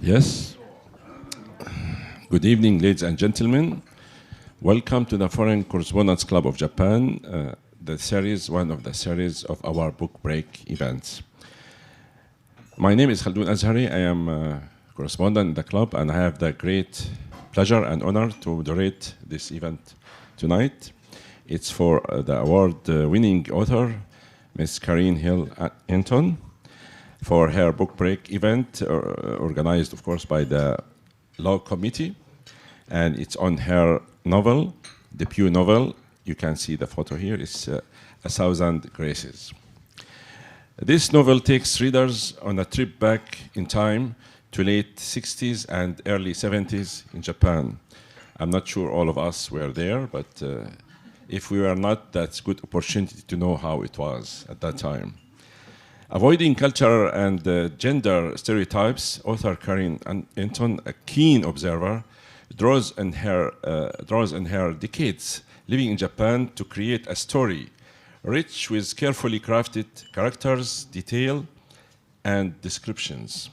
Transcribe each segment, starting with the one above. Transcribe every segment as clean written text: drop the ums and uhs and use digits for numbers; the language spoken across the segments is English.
Yes. Good evening, ladies and gentlemen. Welcome to the Foreign Correspondents Club of Japan, one of the series of our book break events. My name is Khaldun Azhari. I am a correspondent in the club, and I have the great pleasure and honor to moderate this event tonight. It's for the award-winning author, Ms. Karine Hill Anton, for her book break event, organized, of course, by the Law Committee. And it's on her novel, debut novel. You can see the photo here. It's A Thousand Graces. This novel takes readers on a trip back in time to late 60s and early 70s in Japan. I'm not sure all of us were there, but if we were not, that's a good opportunity to know how it was at that time. Avoiding culture and gender stereotypes, author Karine Anton, a keen observer, draws in her decades living in Japan to create a story rich with carefully crafted characters, detail, and descriptions.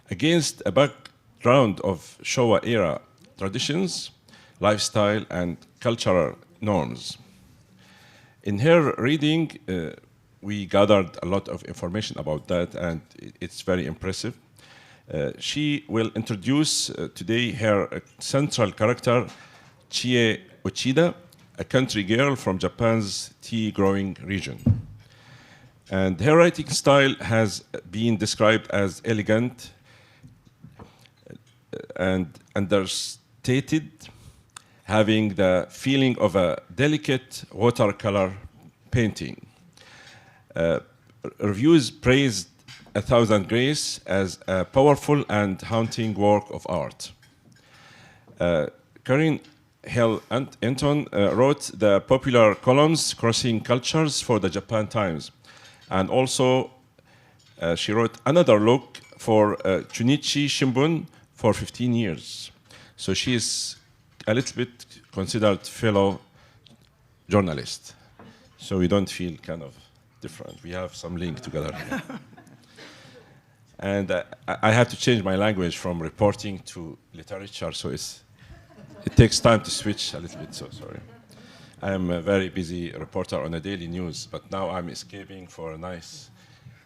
Against a background of Showa-era traditions, lifestyle, and cultural norms. In her reading, we gathered a lot of information about that, and it's very impressive. She will introduce today her central character, Chie Uchida, a country girl from Japan's tea-growing region. And her writing style has been described as elegant and understated, having the feeling of a delicate watercolor painting. Reviews praised A Thousand Graces as a powerful and haunting work of art. Karine Hill Anton wrote the popular columns Crossing Cultures for the Japan Times. And also, she wrote another look for Chunichi Shimbun for 15 years. So she is a little bit considered fellow journalist. So we don't feel kind of different. We have some link together. And I have to change my language from reporting to literature, so it takes time to switch a little bit, so sorry. I am a very busy reporter on a daily news, but now I'm escaping for a nice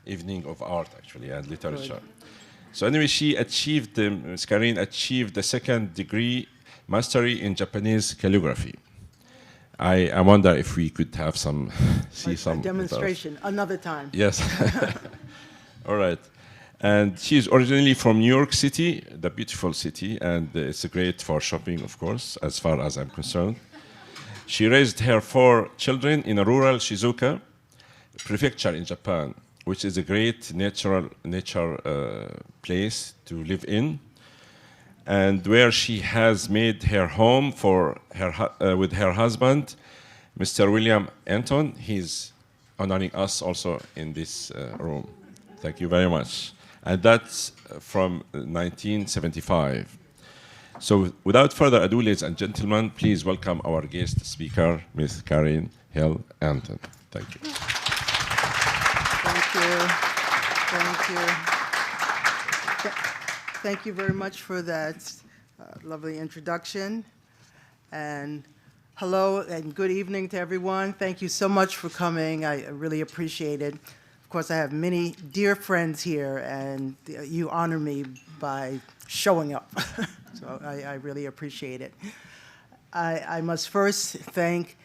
evening of art, actually, and literature. So anyway, Ms. Karine achieved the second degree mastery in Japanese calligraphy. I wonder if we could have some demonstration another time. Yes. All right. And she's originally from New York City, the beautiful city, and it's great for shopping, of course, as far as I'm concerned. She raised her 4 children in a rural Shizuoka prefecture in Japan, which is a great nature place to live in, and where she has made her home with her husband, Mr. William Anton. He's honoring us also in this room. Thank you very much. And that's from 1975. So without further ado, ladies and gentlemen, please welcome our guest speaker, Ms. Karine Hill Anton. Thank you. Thank you. Thank you. Thank you very much for that lovely introduction. And hello and good evening to everyone. Thank you so much for coming. I really appreciate it. Of course, I have many dear friends here, and you honor me by showing up. So I really appreciate it. I must first thank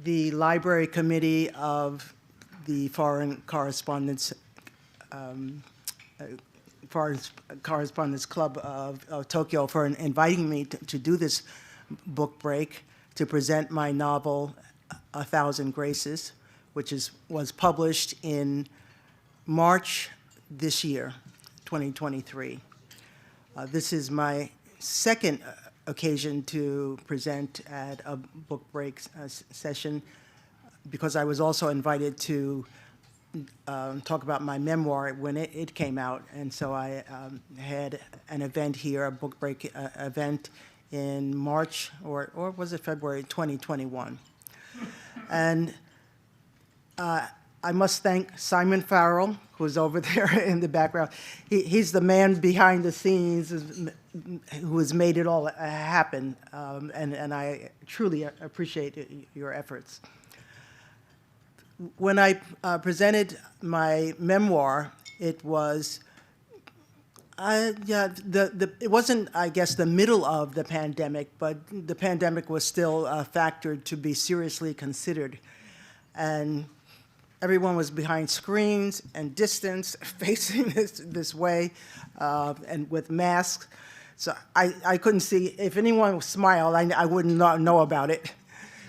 the Library Committee of the Foreign Correspondents Club of Tokyo for inviting me to do this book break to present my novel, A Thousand Graces, which was published in March this year, 2023. This is my second occasion to present at a book break session, because I was also invited to talk about my memoir when it came out. And so I had an event here, a book break event in March, or was it February 2021. And I must thank Simon Farrell, who's over there in the background. He's the man behind the scenes who has made it all happen, and I truly appreciate your efforts. When I presented my memoir, it was, it wasn't, I guess, the middle of the pandemic, but the pandemic was still a factor to be seriously considered. And everyone was behind screens and distance, facing this way, and with masks. So I couldn't see, if anyone smiled, I would not know about it.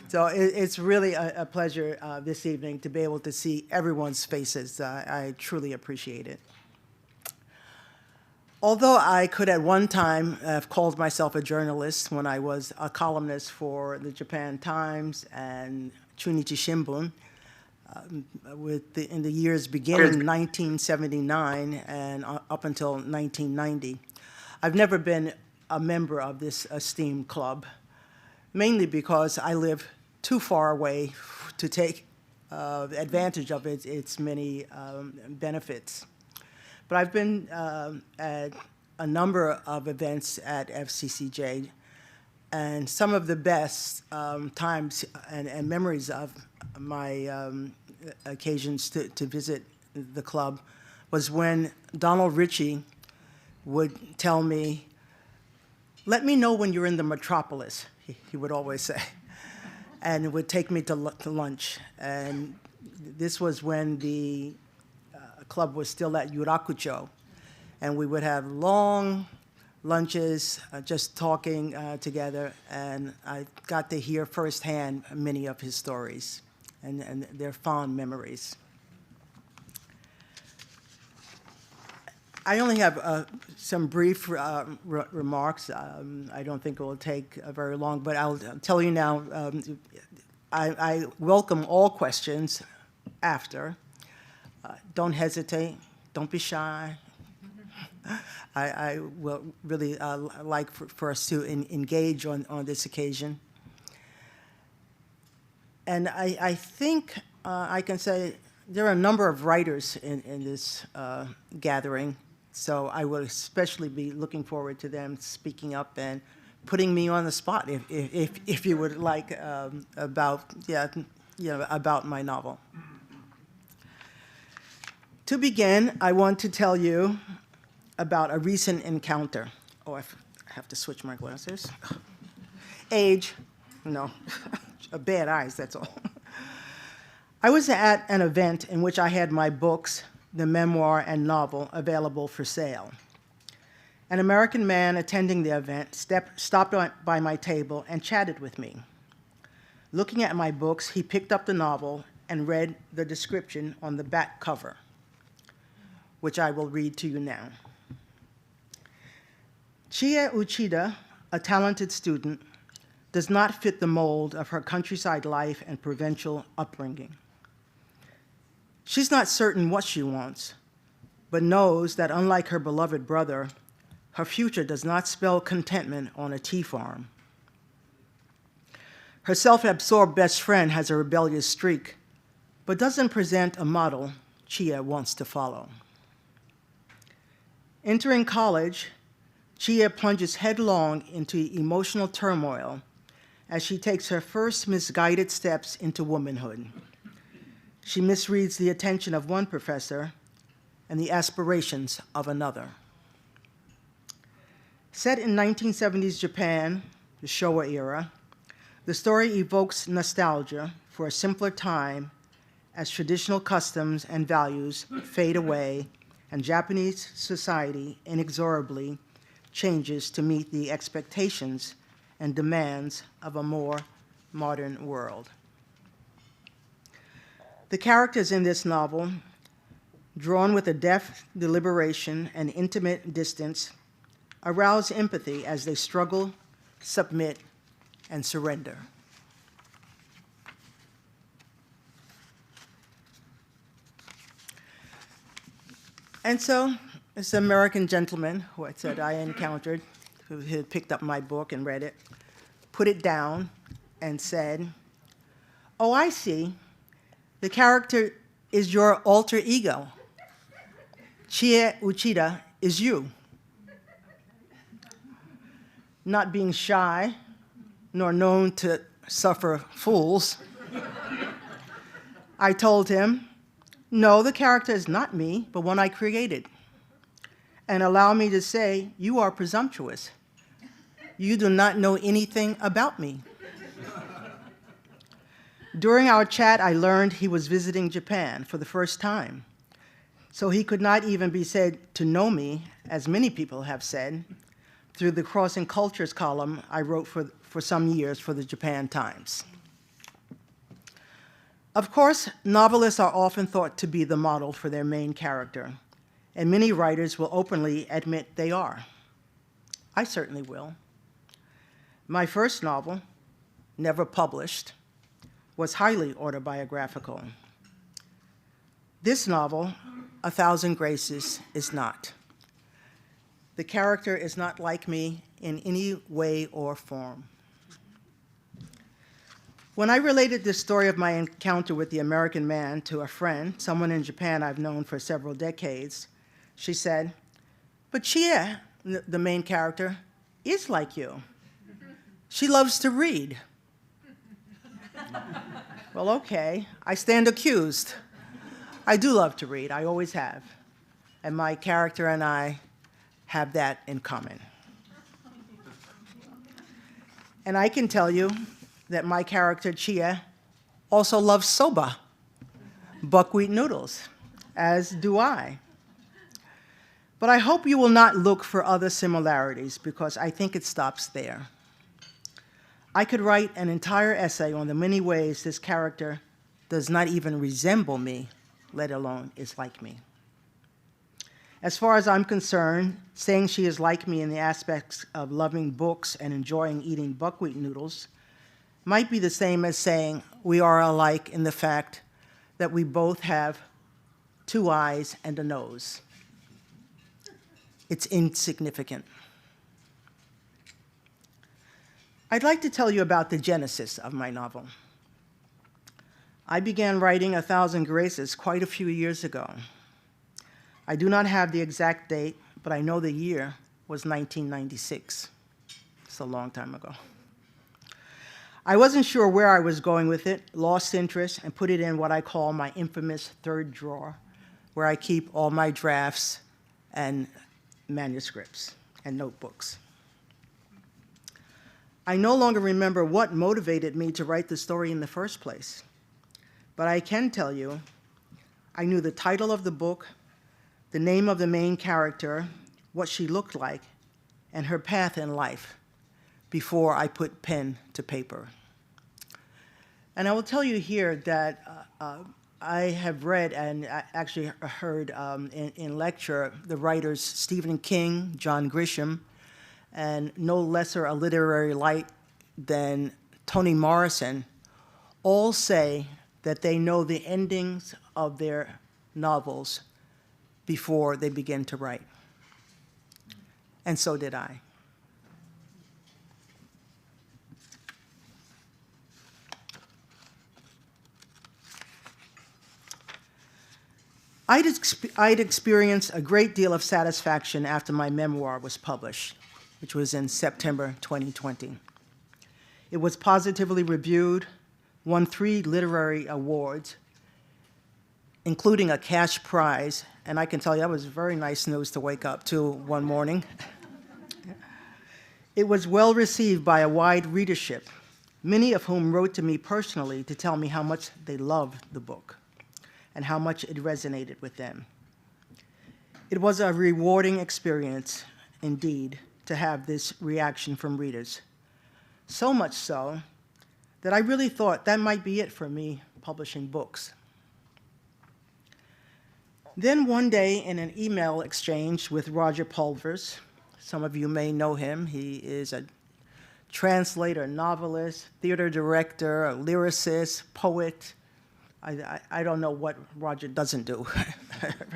So it's really a pleasure this evening to be able to see everyone's faces. I truly appreciate it. Although I could at one time have called myself a journalist when I was a columnist for the Japan Times and Chunichi Shimbun, in the years beginning 1979 and up until 1990, I've never been a member of this esteemed club, mainly because I live too far away to take advantage of its many benefits. But I've been at a number of events at FCCJ, and some of the best times and memories of my occasions to visit the club was when Donald Ritchie would tell me, "Let me know when you're in the metropolis," he would always say, and it would take me to lunch. And this was when the club was still at Yurakucho, and we would have long lunches, just talking together, and I got to hear firsthand many of his stories and their fond memories. I only have some brief remarks. I don't think it will take very long, but I'll tell you now, I welcome all questions after. Don't hesitate, don't be shy. I will really like for us to engage on this occasion. And I think I can say there are a number of writers in this gathering, so I will especially be looking forward to them speaking up and putting me on the spot, if you would like, about my novel. To begin, I want to tell you about a recent encounter. Oh, I have to switch my glasses. Age, no, bad eyes, that's all. I was at an event in which I had my books, the memoir and novel, available for sale. An American man attending the event stopped by my table and chatted with me. Looking at my books, he picked up the novel and read the description on the back cover, which I will read to you now. Chie Uchida, a talented student, does not fit the mold of her countryside life and provincial upbringing. She's not certain what she wants, but knows that unlike her beloved brother, her future does not spell contentment on a tea farm. Her self-absorbed best friend has a rebellious streak, but doesn't present a model Chie wants to follow. Entering college, Chie plunges headlong into emotional turmoil as she takes her first misguided steps into womanhood. She misreads the attention of one professor and the aspirations of another. Set in 1970s Japan, the Showa era, the story evokes nostalgia for a simpler time as traditional customs and values fade away and Japanese society inexorably changes to meet the expectations and demands of a more modern world. The characters in this novel, drawn with a deft deliberation and intimate distance, arouse empathy as they struggle, submit, and surrender. And so, this American gentleman who I said I encountered, who had picked up my book and read it, put it down and said, "Oh, I see. The character is your alter ego. Chie Uchida is you. Not being shy, nor known to suffer fools, I told him, no, the character is not me, but one I created. And allow me to say, you are presumptuous. You do not know anything about me. During our chat, I learned he was visiting Japan for the first time. So he could not even be said to know me, as many people have said, through the Crossing Cultures column I wrote for some years for the Japan Times. Of course, novelists are often thought to be the model for their main character, and many writers will openly admit they are. I certainly will. My first novel, never published, was highly autobiographical. This novel, 1,000 Graces, is not. The character is not like me in any way or form. When I related this story of my encounter with the American man to a friend, someone in Japan I've known for several decades, she said, but Chie, the main character, is like you. She loves to read. Well, okay, I stand accused. I do love to read, I always have. And my character and I have that in common. And I can tell you that my character, Chie, also loves soba, buckwheat noodles, as do I. But I hope you will not look for other similarities, because I think it stops there. I could write an entire essay on the many ways this character does not even resemble me, let alone is like me. As far as I'm concerned, saying she is like me in the aspects of loving books and enjoying eating buckwheat noodles might be the same as saying we are alike in the fact that we both have 2 eyes and a nose. It's insignificant. I'd like to tell you about the genesis of my novel. I began writing 1,000 Graces quite a few years ago. I do not have the exact date, but I know the year was 1996. It's a long time ago. I wasn't sure where I was going with it, lost interest, and put it in what I call my infamous third drawer, where I keep all my drafts and manuscripts and notebooks. I no longer remember what motivated me to write the story in the first place, but I can tell you I knew the title of the book, the name of the main character, what she looked like, and her path in life before I put pen to paper. And I will tell you here that I have read and actually heard in lecture the writers Stephen King, John Grisham, and no lesser a literary light than Toni Morrison, all say that they know the endings of their novels before they begin to write. And so did I. I'd experienced a great deal of satisfaction after my memoir was published, which was in September 2020. It was positively reviewed, won 3 literary awards, including a cash prize, and I can tell you that was very nice news to wake up to one morning. It was well received by a wide readership, many of whom wrote to me personally to tell me how much they loved the book and how much it resonated with them. It was a rewarding experience, indeed, to have this reaction from readers. So much so that I really thought that might be it for me publishing books. Then one day in an email exchange with Roger Pulvers, some of you may know him, he is a translator, novelist, theater director, a lyricist, poet. I don't know what Roger doesn't do,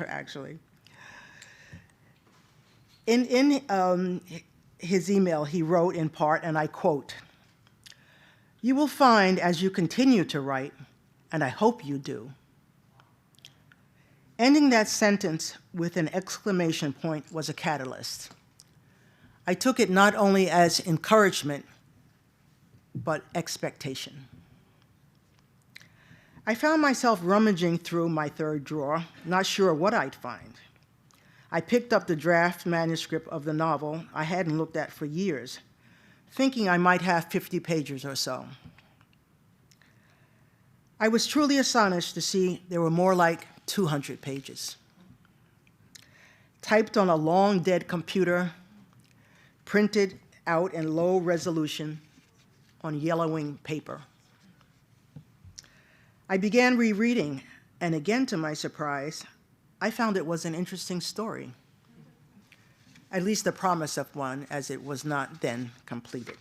actually. In his email, he wrote in part, and I quote, "You will find as you continue to write, and I hope you do, Ending that sentence with an exclamation point was a catalyst. I took it not only as encouragement, but expectation. I found myself rummaging through my third drawer, not sure what I'd find. I picked up the draft manuscript of the novel I hadn't looked at for years, thinking I might have 50 pages or so. I was truly astonished to see there were more like 200 pages. Typed on a long dead computer, printed out in low resolution on yellowing paper. I began rereading, and again to my surprise, I found it was an interesting story, at least the promise of one, as it was not then completed.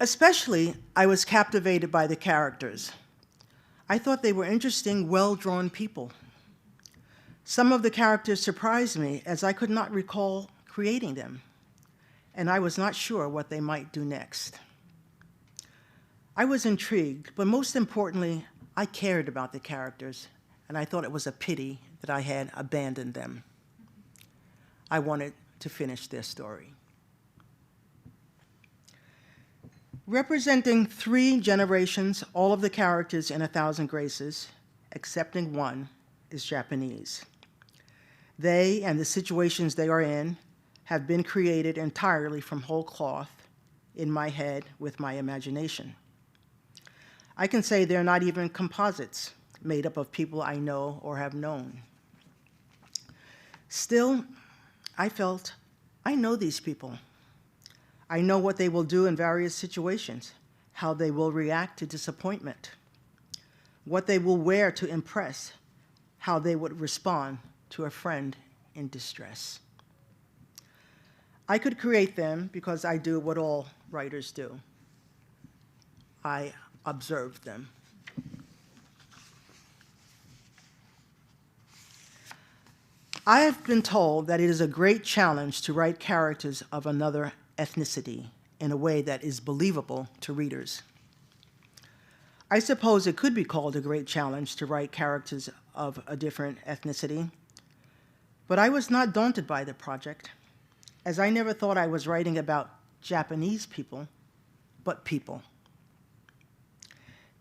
Especially, I was captivated by the characters. I thought they were interesting, well-drawn people. Some of the characters surprised me, as I could not recall creating them, and I was not sure what they might do next. I was intrigued, but most importantly, I cared about the characters, and I thought it was a pity that I had abandoned them. I wanted to finish their story. Representing 3 generations, all of the characters in 1,000 Graces, excepting one, is Japanese. They and the situations they are in have been created entirely from whole cloth in my head with my imagination. I can say they're not even composites made up of people I know or have known. Still, I felt, I know these people. I know what they will do in various situations, how they will react to disappointment, what they will wear to impress, how they would respond to a friend in distress. I could create them because I do what all writers do. I observe them. I have been told that it is a great challenge to write characters of another ethnicity in a way that is believable to readers. I suppose it could be called a great challenge to write characters of a different ethnicity, but I was not daunted by the project, as I never thought I was writing about Japanese people, but people.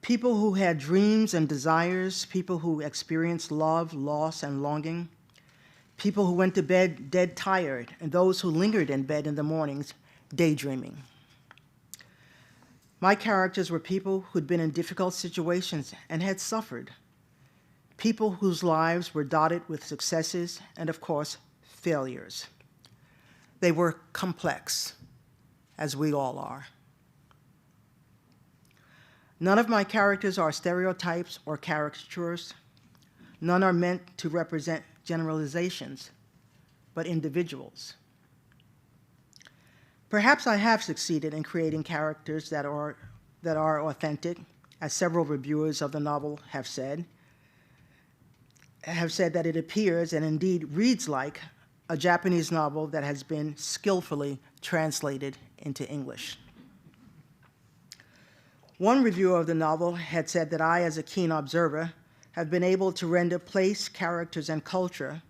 People who had dreams and desires, people who experienced love, loss, and longing, people who went to bed dead tired, and those who lingered in bed in the mornings daydreaming. My characters were people who'd been in difficult situations and had suffered, people whose lives were dotted with successes and, of course, failures. They were complex, as we all are. None of my characters are stereotypes or caricatures. None are meant to represent generalizations, but individuals. Perhaps I have succeeded in creating characters that are authentic, as several reviewers of the novel have said that it appears and indeed reads like a Japanese novel that has been skillfully translated into English. One reviewer of the novel had said that I, as a keen observer, have been able to render place, characters, and culture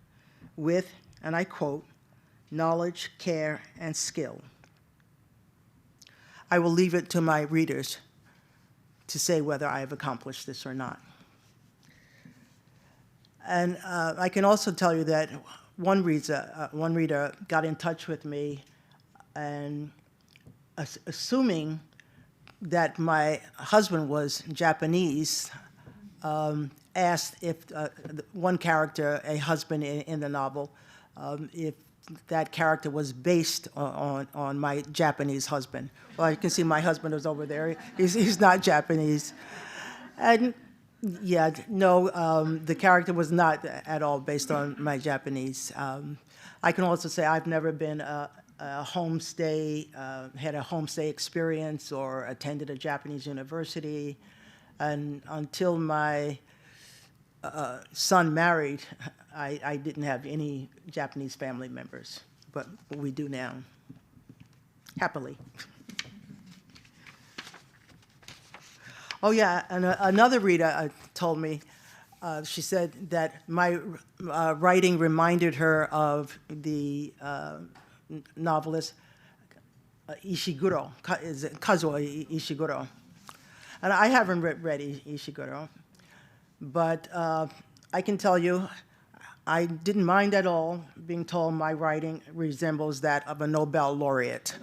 with, and I quote, knowledge, care, and skill. I will leave it to my readers to say whether I have accomplished this or not. And I can also tell you that one reader got in touch with me and assuming that my husband was Japanese, asked if one character, a husband in the novel, if that character was based on my Japanese husband. Well, you can see my husband is over there. He's not Japanese. And yeah, no, the character was not at all based on my Japanese. I can also say I've never been had a homestay experience or attended a Japanese university. And until my son married, I didn't have any Japanese family members, but we do now, happily. Oh, yeah, and another reader told me, she said that my writing reminded her of the novelist Ishiguro, is it Kazuo Ishiguro. And I haven't read Ishiguro, but I can tell you, I didn't mind at all being told my writing resembles that of a Nobel laureate.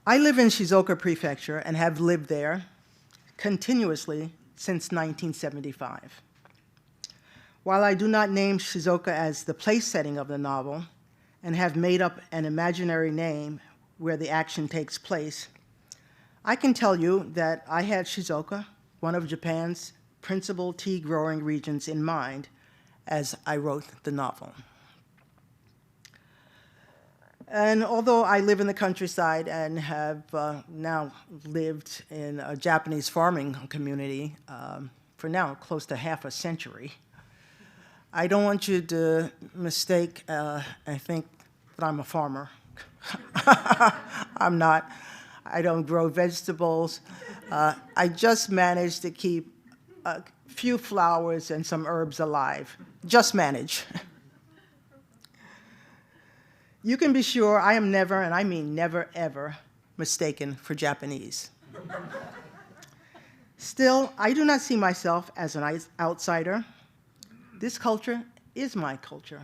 I live in Shizuoka Prefecture and have lived there continuously since 1975. While I do not name Shizuoka as the place setting of the novel and have made up an imaginary name where the action takes place, I can tell you that I had Shizuoka, one of Japan's principal tea growing regions, in mind as I wrote the novel. And although I live in the countryside and have now lived in a Japanese farming community for now close to half a century, I don't want you to mistake, I think that I'm a farmer. I'm not. I don't grow vegetables. I just manage to keep a few flowers and some herbs alive. Just manage. You can be sure I am never, and I mean never, ever, mistaken for Japanese. Still, I do not see myself as an outsider. This culture is my culture.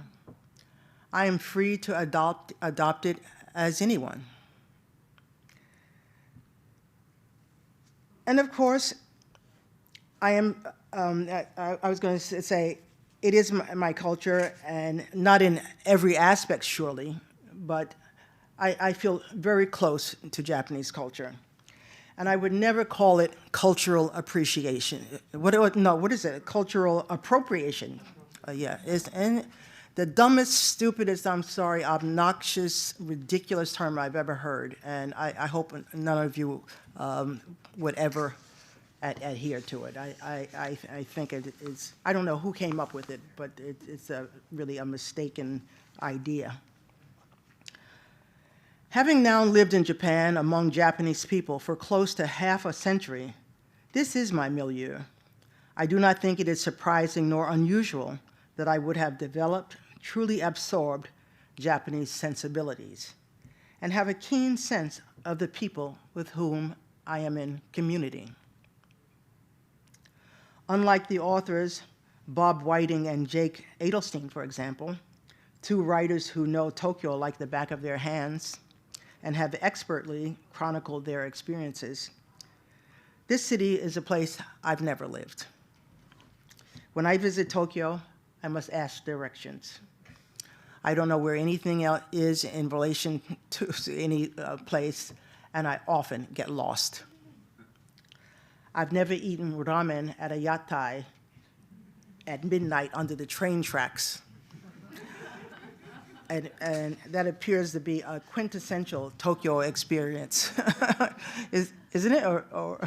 I am free to adopt it as anyone. And of course, I was going to say, it is my culture, and not in every aspect, surely, but I feel very close to Japanese culture. And I would never call it cultural appreciation. What is it? Cultural appropriation. Yeah, and the dumbest, stupidest, I'm sorry, obnoxious, ridiculous term I've ever heard. And I hope none of you would ever adhere to it. I think it is, I don't know who came up with it, but it's really a mistaken idea. Having now lived in Japan among Japanese people for close to half a century, this is my milieu. I do not think it is surprising nor unusual that I would have developed, truly absorbed Japanese sensibilities and have a keen sense of the people with whom I am in community. Unlike the authors Bob Whiting and Jake Adelstein, for example, two writers who know Tokyo like the back of their hands and have expertly chronicled their experiences, this city is a place I've never lived. When I visit Tokyo, I must ask directions. I don't know where anything else is in relation to any place, and I often get lost. I've never eaten ramen at a yatai at midnight under the train tracks. And that appears to be a quintessential Tokyo experience. Isn't it? Or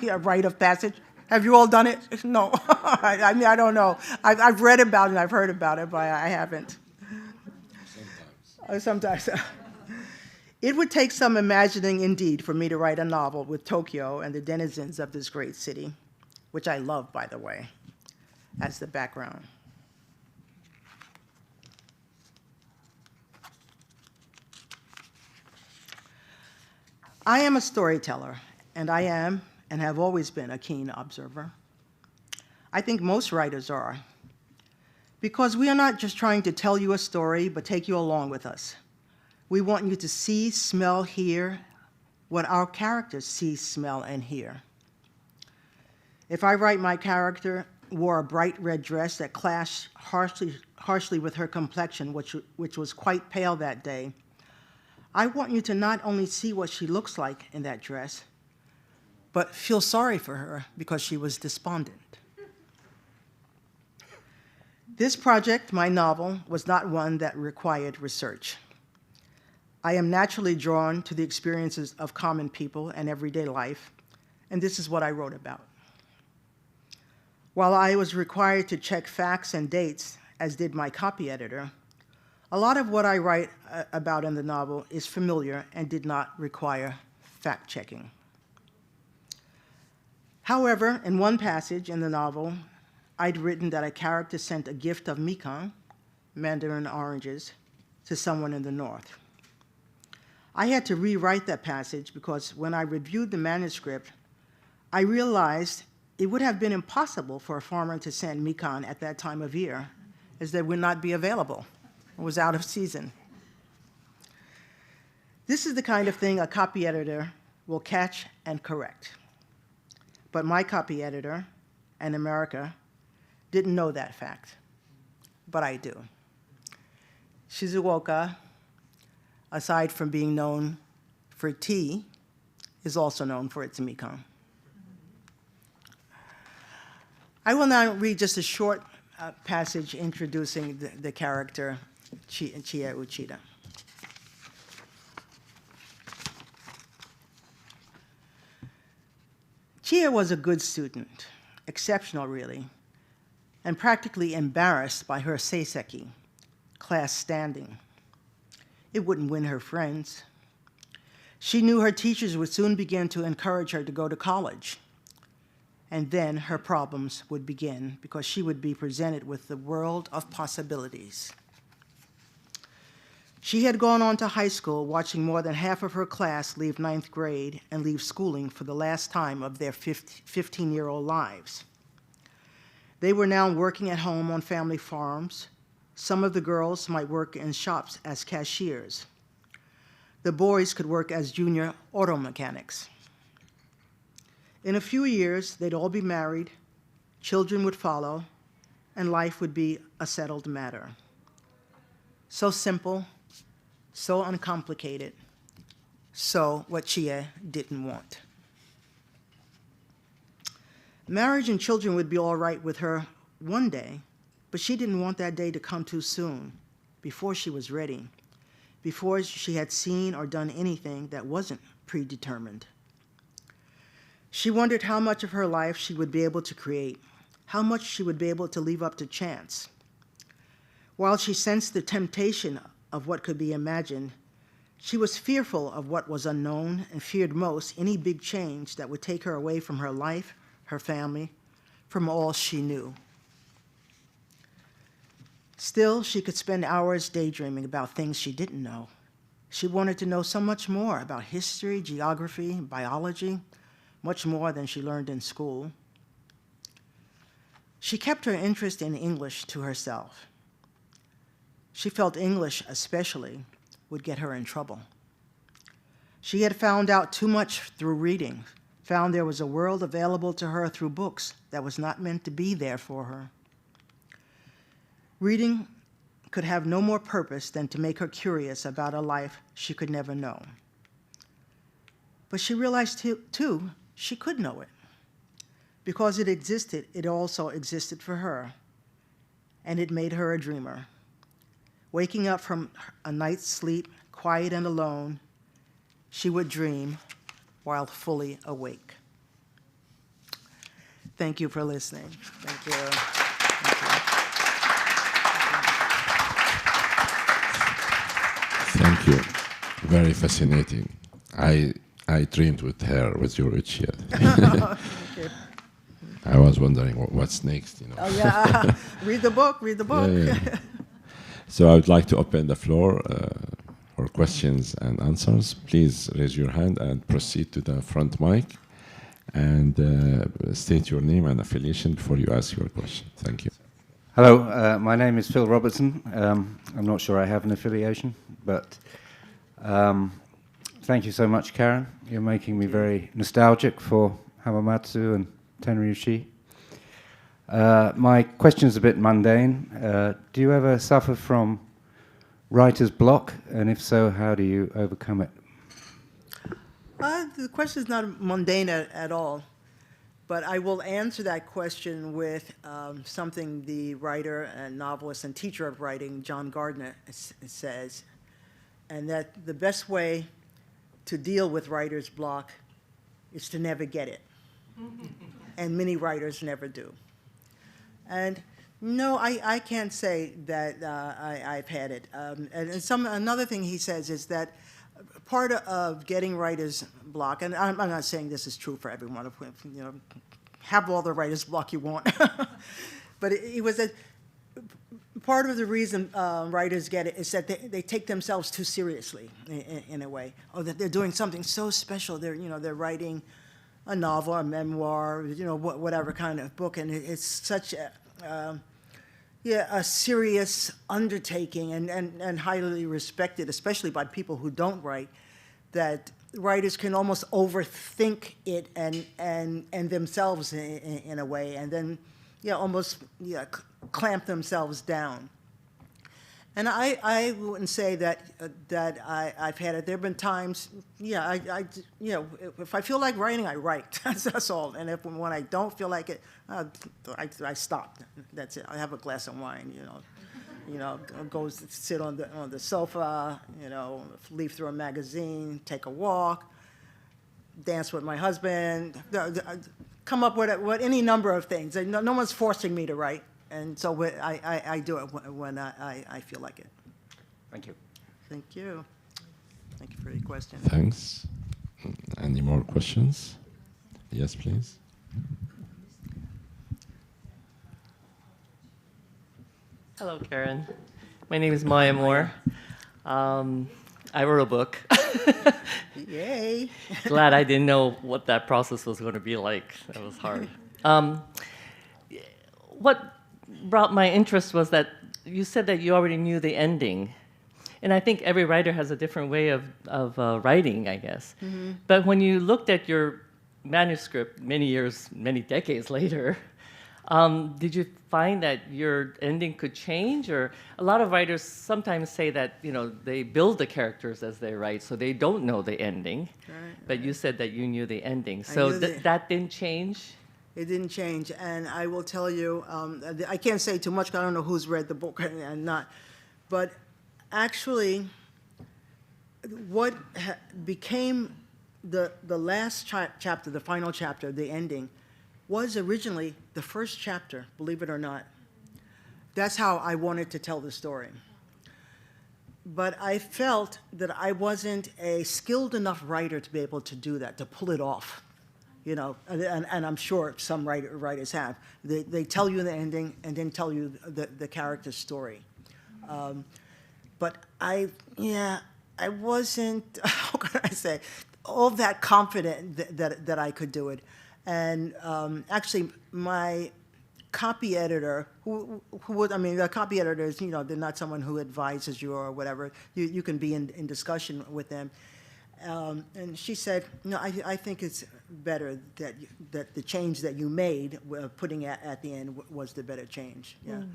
a rite of passage? Have you all done it? No. I mean, I don't know. I've read about it, I've heard about it, but I haven't. Sometimes. It would take some imagining, indeed, for me to write a novel with Tokyo and the denizens of this great city, which I love, by the way, as the background. I am a storyteller, and I am and have always been a keen observer. I think most writers are, because we are not just trying to tell you a story, but take you along with us. We want you to see, smell, hear what our characters see, smell, and hear. If I write my character wore a bright red dress that clashed harshly with her complexion, which was quite pale that day, I want you to not only see what she looks like in that dress, but feel sorry for her because she was despondent. This project, my novel, was not one that required research. I am naturally drawn to the experiences of common people and everyday life, and this is what I wrote about. While I was required to check facts and dates, as did my copy editor, A lot of what I write about in the novel is familiar and did not require fact-checking. However, in one passage in the novel, I'd written that a character sent a gift of mikan, mandarin oranges, to someone in the north. I had to rewrite that passage because when I reviewed the manuscript, I realized it would have been impossible for a farmer to send mikan at that time of year, as they would not be available. It was out of season. This is the kind of thing a copy editor will catch and correct. But my copy editor, in America, didn't know that fact, but I do. Shizuoka, aside from being known for tea, is also known for its mikan. I will now read just a short passage introducing the character Chie Uchida. Chie was a good student, exceptional really, and practically embarrassed by her seiseki, class standing. It wouldn't win her friends. She knew her teachers would soon begin to encourage her to go to college, and then her problems would begin because she would be presented with the world of possibilities. She had gone on to high school, watching more than half of her class leave 9th grade and leave schooling for the last time of their 15-year-old lives. They were now working at home on family farms. Some of the girls might work in shops as cashiers. The boys could work as junior auto mechanics. In a few years, they'd all be married, children would follow, and life would be a settled matter. So simple, so uncomplicated, so what Chie didn't want. Marriage and children would be all right with her one day, but she didn't want that day to come too soon, before she was ready, before she had seen or done anything that wasn't predetermined. She wondered how much of her life she would be able to create, how much she would be able to leave up to chance. While she sensed the temptation of what could be imagined, she was fearful of what was unknown and feared most any big change that would take her away from her life, her family, from all she knew. Still, she could spend hours daydreaming about things she didn't know. She wanted to know so much more about history, geography, biology, much more than she learned in school. She kept her interest in English to herself. She felt English, especially, would get her in trouble. She had found out too much through reading, found there was a world available to her through books that was not meant to be there for her. Reading could have no more purpose than to make her curious about a life she could never know. But she realized, too, she could know it. Because it existed, it also existed for her, and it made her a dreamer. Waking up from a night's sleep, quiet and alone, she would dream while fully awake. Thank you for listening. Thank you. Thank you. Very fascinating. I dreamed with her, with your Uchia. Okay. I was wondering what's next, you know. Oh, yeah. Read the book, read the book. Yeah, yeah. So I would like to open the floor for questions and answers. Please raise your hand and proceed to the front mic and state your name and affiliation before you ask your question. Thank you. Hello, my name is Phil Robertson. I'm not sure I have an affiliation, but thank you so much, Karen. You're making me very nostalgic for Hamamatsu and Tenryushi. My question is a bit mundane. Do you ever suffer from writer's block? And if so, how do you overcome it? The question is not mundane at all, but I will answer that question with something the writer and novelist and teacher of writing, John Gardner, says, and that the best way to deal with writer's block is to never get it. And many writers never do. And No, I can't say that I've had it. Another thing he says is that part of getting writer's block, and I'm not saying this is true for everyone. You know, have all the writer's block you want, but it was that part of the reason writers get it is that they take themselves too seriously in a way, or that they're doing something so special. They're writing a novel, a memoir, whatever kind of book, and it's such a serious undertaking and highly respected, especially by people who don't write, that writers can almost overthink it and themselves in a way, and then almost clamp themselves down. And I wouldn't say that I've had it. There have been times, if I feel like writing, I write. That's all. And when I don't feel like it, I stop. That's it. I have a glass of wine. Go sit on the sofa. Leaf through a magazine, take a walk, dance with my husband. Come up with any number of things. No one's forcing me to write. And so I do it when I feel like it. Thank you. Thank you. Thank you for your question. Thanks. Any more questions? Yes, please. Hello, Karen. My name is Maya Moore. I wrote a book. Yay. Glad I didn't know what that process was going to be like. That was hard. What brought my interest was that you said that you already knew the ending. And I think every writer has a different way of writing, I guess. Mm-hmm. But when you looked at your manuscript many decades later, did you find that your ending could change? Or a lot of writers sometimes say that, they build the characters as they write, so they don't know the ending. Right, but you said that you knew the ending. So that didn't change? It didn't change. And I will tell you, I can't say too much because I don't know who's read the book and not. But actually, what became the last chapter, the final chapter, the ending, was originally the first chapter, believe it or not. That's how I wanted to tell the story. But I felt that I wasn't a skilled enough writer to be able to do that, to pull it off. And I'm sure some writers have. They tell you the ending and then tell you the character's story. But I wasn't, how can I say, all that confident that I could do it. And actually, my copy editor, the copy editors, they're not someone who advises you or whatever. You can be in discussion with them. And she said, no, I think it's better that the change that you made, putting at the end, was the better change. Yeah. Mm.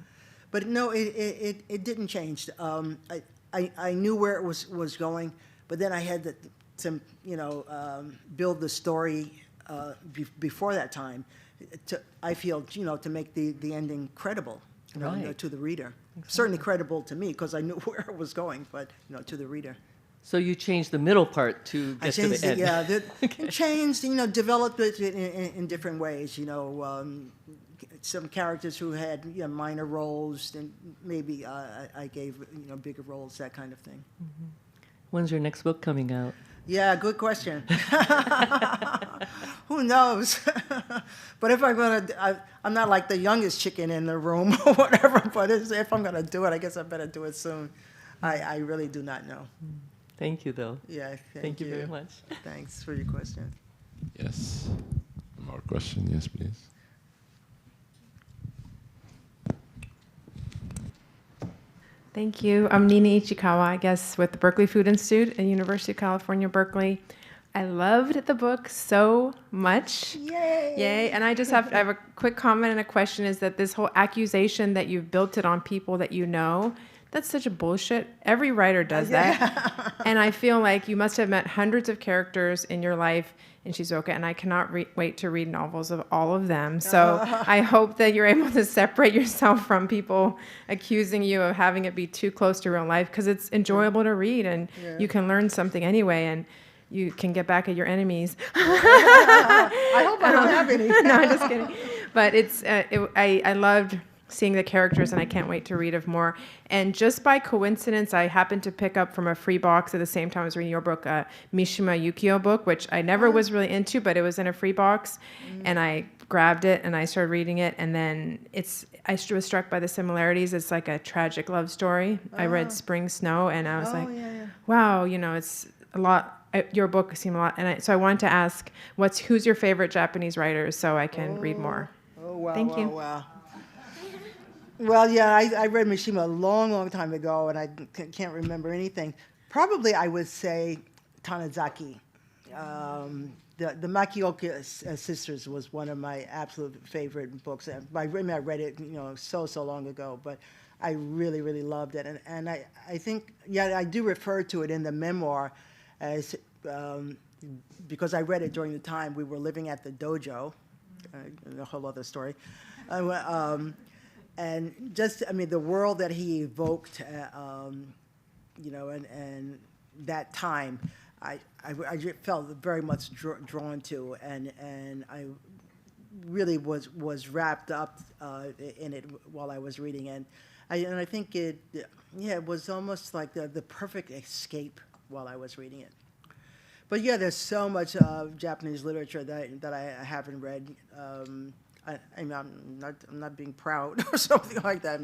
But no, it didn't change. I knew where it was going, but then I had to build the story before that time. I feel, to make the ending credible, right, to the reader. Exactly. Certainly credible to me because I knew where it was going, but to the reader. So you changed the middle part to get to the end. Okay. Changed, developed it in different ways. Some characters who had minor roles, and maybe I gave bigger roles, that kind of thing. Mm-hmm. When's your next book coming out? Yeah, good question. Who knows? But if I'm not like the youngest chicken in the room or whatever. But if I'm gonna do it, I guess I better do it soon. I really do not know. Thank you, though. Yeah, thank you very much. Thanks for your question. Yes. More question? Yes, please. Thank you. I'm Nina Ichikawa, I guess, with the Berkeley Food Institute at University of California, Berkeley. I loved the book so much. Yay! Yay. And I have a quick comment and a question, is that this whole accusation that you've built it on people that you know, that's such a bullshit. Every writer does that. And I feel like you must have met hundreds of characters in your life in Shizuoka, and I cannot wait to read novels of all of them. So I hope that you're able to separate yourself from people accusing you of having it be too close to real life, because it's enjoyable to read, and you can learn something anyway, and you can get back at your enemies. I hope I don't have any. No, I'm just kidding. But I loved seeing the characters, and I can't wait to read of more. And just by coincidence, I happened to pick up from a free box at the same time I was reading your book, a Mishima Yukio book, which I never was really into, but it was in a free box. And I grabbed it and I started reading it. And then I was struck by the similarities. It's like a tragic love story. I read Spring Snow, and I was wow, it's a lot. Your book seemed a lot. And so I wanted to ask, who's your favorite Japanese writer so I can read more? Oh, wow. Thank you. Wow. Well, yeah, I read Mishima a long, long time ago, and I can't remember anything. Probably I would say Tanizaki. The Makioka Sisters was one of my absolute favorite books. I read it, so long ago, but I really, really loved it. And I think, I do refer to it in the memoir as, because I read it during the time we were living at the dojo, a whole other story. And just, the world that he evoked, and that time, I felt very much drawn to, and I really was wrapped up in it while I was reading it. And I think it was almost like the perfect escape while I was reading it. But there's so much Japanese literature that I haven't read. I'm not being proud or something like that.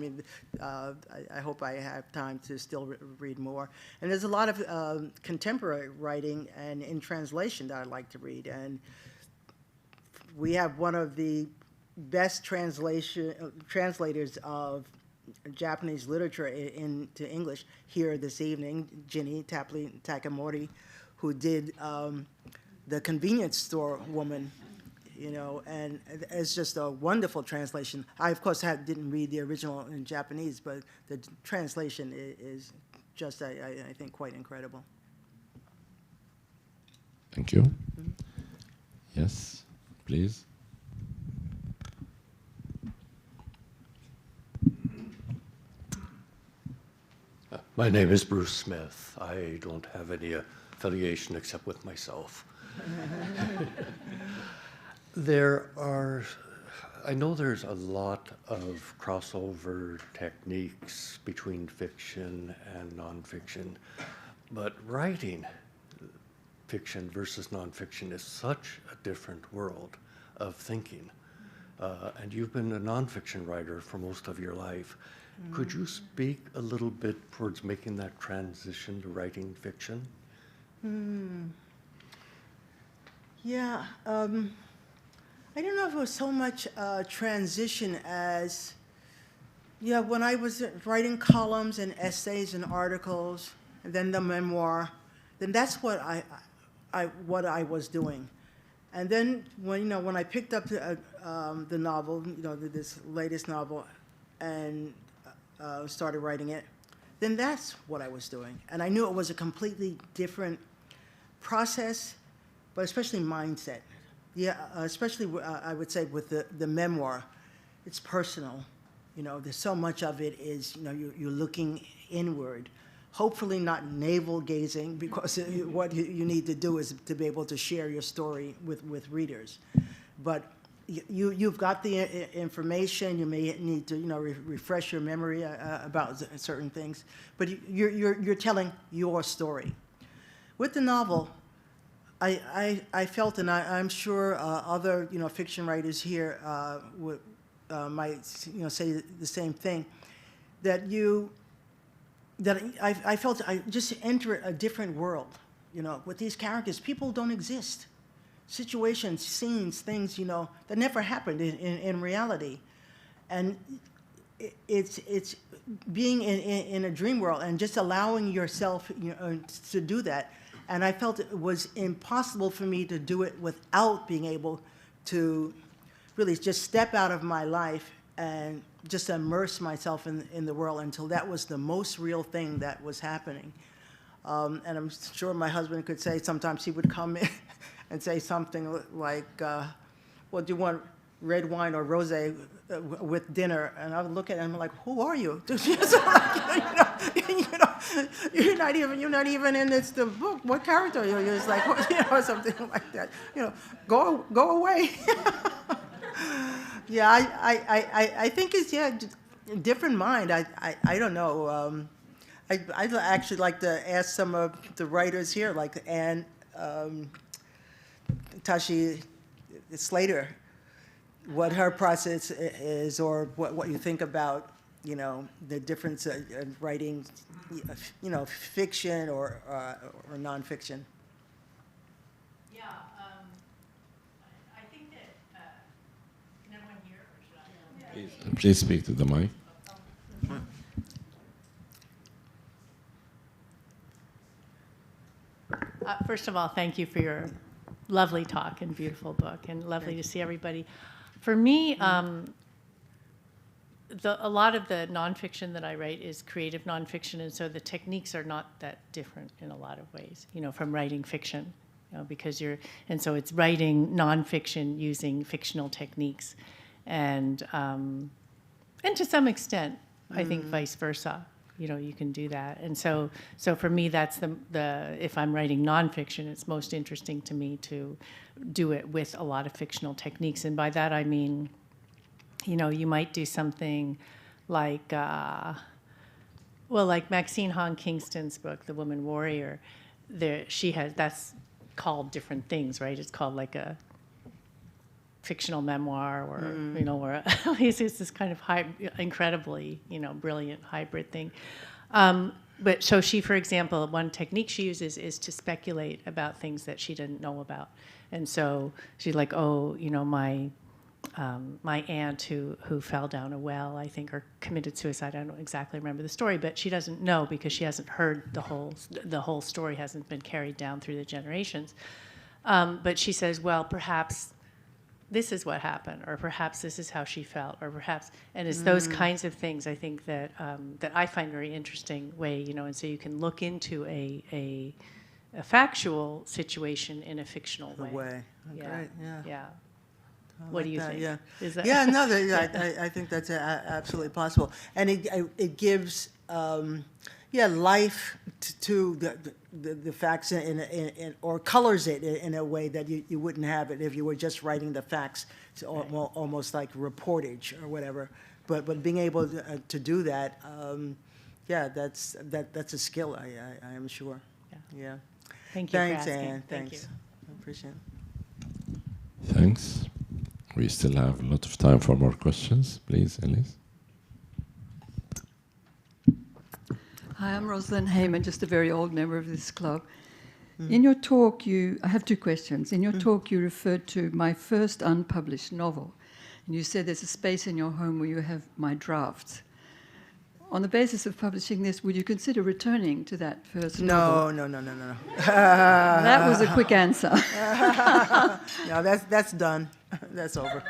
I hope I have time to still read more. And there's a lot of contemporary writing and in translation that I like to read. And we have one of the best translators of Japanese literature into English here this evening, Ginny Tapley Takamori, who did The Convenience Store Woman. And it's just a wonderful translation. I, of course, didn't read the original in Japanese, but the translation is just, I think, quite incredible. Thank you. Yes, please. My name is Bruce Smith. I don't have any affiliation except with myself. I know there's a lot of crossover techniques between fiction and nonfiction, but writing fiction versus nonfiction is such a different world of thinking. And you've been a nonfiction writer for most of your life. Could you speak a little bit towards making that transition to writing fiction? Yeah. I don't know if it was so much transition as, when I was writing columns and essays and articles, and then the memoir, then that's what I was doing. And then when I picked up the novel, this latest novel, and started writing it, then that's what I was doing. And I knew it was a completely different process, but especially mindset. Especially I would say with the memoir, it's personal. There's so much of it is, you're looking inward, hopefully not navel gazing, because what you need to do is to be able to share your story with readers. But you've got the information. You may need to refresh your memory about certain things, but you're telling your story. With the novel, I felt, and I'm sure other fiction writers here might say the same thing, that I felt I just enter a different world. With these characters, people don't exist. Situations, scenes, things that never happened in reality, and it's being in a dream world and just allowing yourself to do that. And I felt it was impossible for me to do it without being able to really just step out of my life and just immerse myself in the world until that was the most real thing that was happening. And I'm sure my husband could say sometimes he would come in and say something like, well, do you want red wine or rosé with dinner? And I would look at him like, who are you? You're not even in the book. What character are you? You're just like, something like that. Go away. Yeah, I think it's, yeah, a different mind. I don't know. I'd actually like to ask some of the writers here, like Anne, Tashi Slater, what her process is, or what you think about, the difference of writing, fiction or nonfiction. Yeah, I think that, can everyone hear, or should I? Please speak to the mic. First of all, thank you for your lovely talk and beautiful book, and lovely to see everybody. For me, a lot of the nonfiction that I write is creative nonfiction, and so the techniques are not that different in a lot of ways, from writing fiction, because and so it's writing nonfiction using fictional techniques, and to some extent, I think vice versa. You can do that. And so for me, that's if I'm writing nonfiction, it's most interesting to me to do it with a lot of fictional techniques. And by that, I mean, you might do something like, like Maxine Hong Kingston's book, The Woman Warrior. That's called different things, right? It's called like a fictional memoir, or or it's this kind of incredibly brilliant hybrid thing. But so she, for example, one technique she uses is to speculate about things that she didn't know about, and so she's like, my aunt who fell down a well, I think, or committed suicide. I don't exactly remember the story, but she doesn't know because she hasn't heard the whole story hasn't been carried down through the generations. But she says, well, perhaps this is what happened, or perhaps this is how she felt, or perhaps, and it's those kinds of things I think that that I find very interesting way, and so you can look into a factual situation in a fictional way. Yeah. Great, yeah. Yeah. I What do like you that, think? Yeah. Is that Yeah, no, I think that's absolutely possible, and it gives life to the facts or colors it in a way that you wouldn't have it if you were just writing the facts, almost like reportage or whatever. But being able to do that, that's a skill. I am sure. Yeah. Thank you Thanks, for asking. Anne. Thank Thanks. you. I appreciate it. Thanks. We still have a lot of time for more questions. Please, Elise. Hi, I'm Rosalind Heyman, just a very old member of this club. In your talk, I have two questions. In your talk, you referred to my first unpublished novel, and you said there's a space in your home where you have my drafts. On the basis of publishing this, would you consider returning to that first novel? No. That was a quick answer. No, that's done. That's over.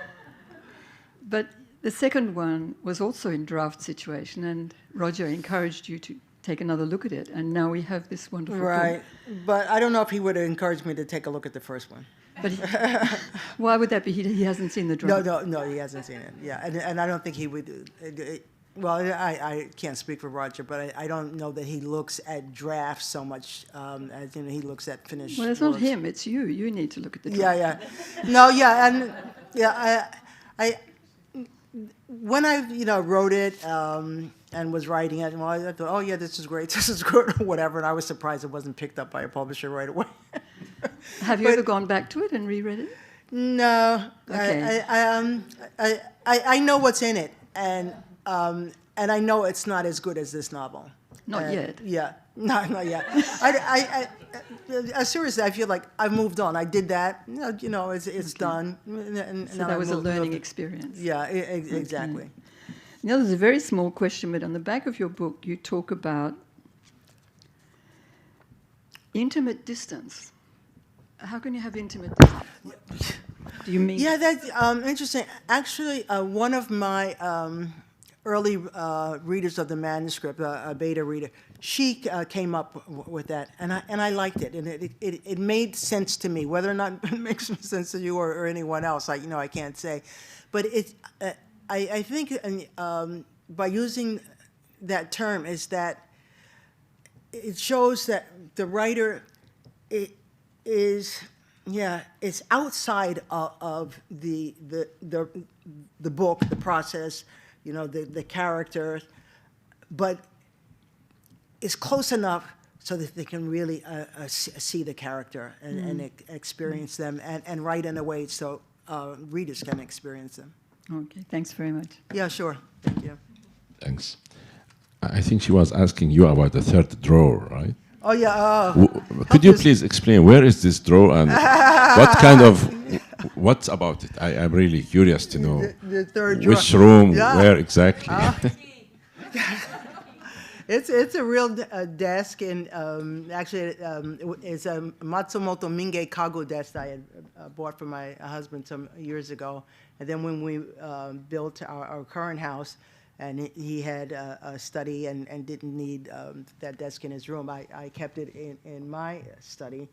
But the second one was also in draft situation, and Roger encouraged you to take another look at it, and now we have this wonderful Right, book. but I don't know if he would have encouraged me to take a look at the first one. But why would that be? He hasn't seen the draft. No, he hasn't seen it. Yeah, and I don't think he would. Well, I can't speak for Roger, but I don't know that he looks at drafts so much as he looks at finished. Well, it's works. not him; it's you. You need to look at the draft. Yeah. No, yeah, and yeah, I when I wrote it and was writing it, well, I thought, oh yeah, this is great, this is good, or whatever, and I was surprised it wasn't picked up by a publisher right away. Have you ever gone back to it and reread it? No. Okay. I know what's in it, and I know it's not as good as this novel. Not yet. Yeah, not yet. Seriously, I feel like I've moved on. I did that. It's done. And So now that was a learning moved. experience. Yeah, exactly. Okay. Now, there's a very small question, but on the back of your book, you talk about intimate distance. How can you have intimate distance? Do you mean? Yeah, that's interesting. Actually, one of my early readers of the manuscript, a beta reader, she came up with that, and I liked it, and it made sense to me. Whether or not it makes sense to you or anyone else, I can't say, but I think by using that term is that it shows that the writer is yeah, it's outside of the book, the process, you know, the character, but it's close enough so that they can really see the character and experience them and write in a way so readers can experience them. Okay, thanks very much. Yeah, sure. Thank you. Thanks. I think she was asking you about the third drawer, right? Oh, yeah. Could you please explain where is this drawer and what kind of, what's about it? I'm really curious to know The third drawer. which room, Yeah. where exactly. It's a real desk, and actually it's a Matsumoto Minge Kago desk that I had bought for my husband some years ago. And then when we built our current house, and he had a study and didn't need that desk in his room, I kept it in my study.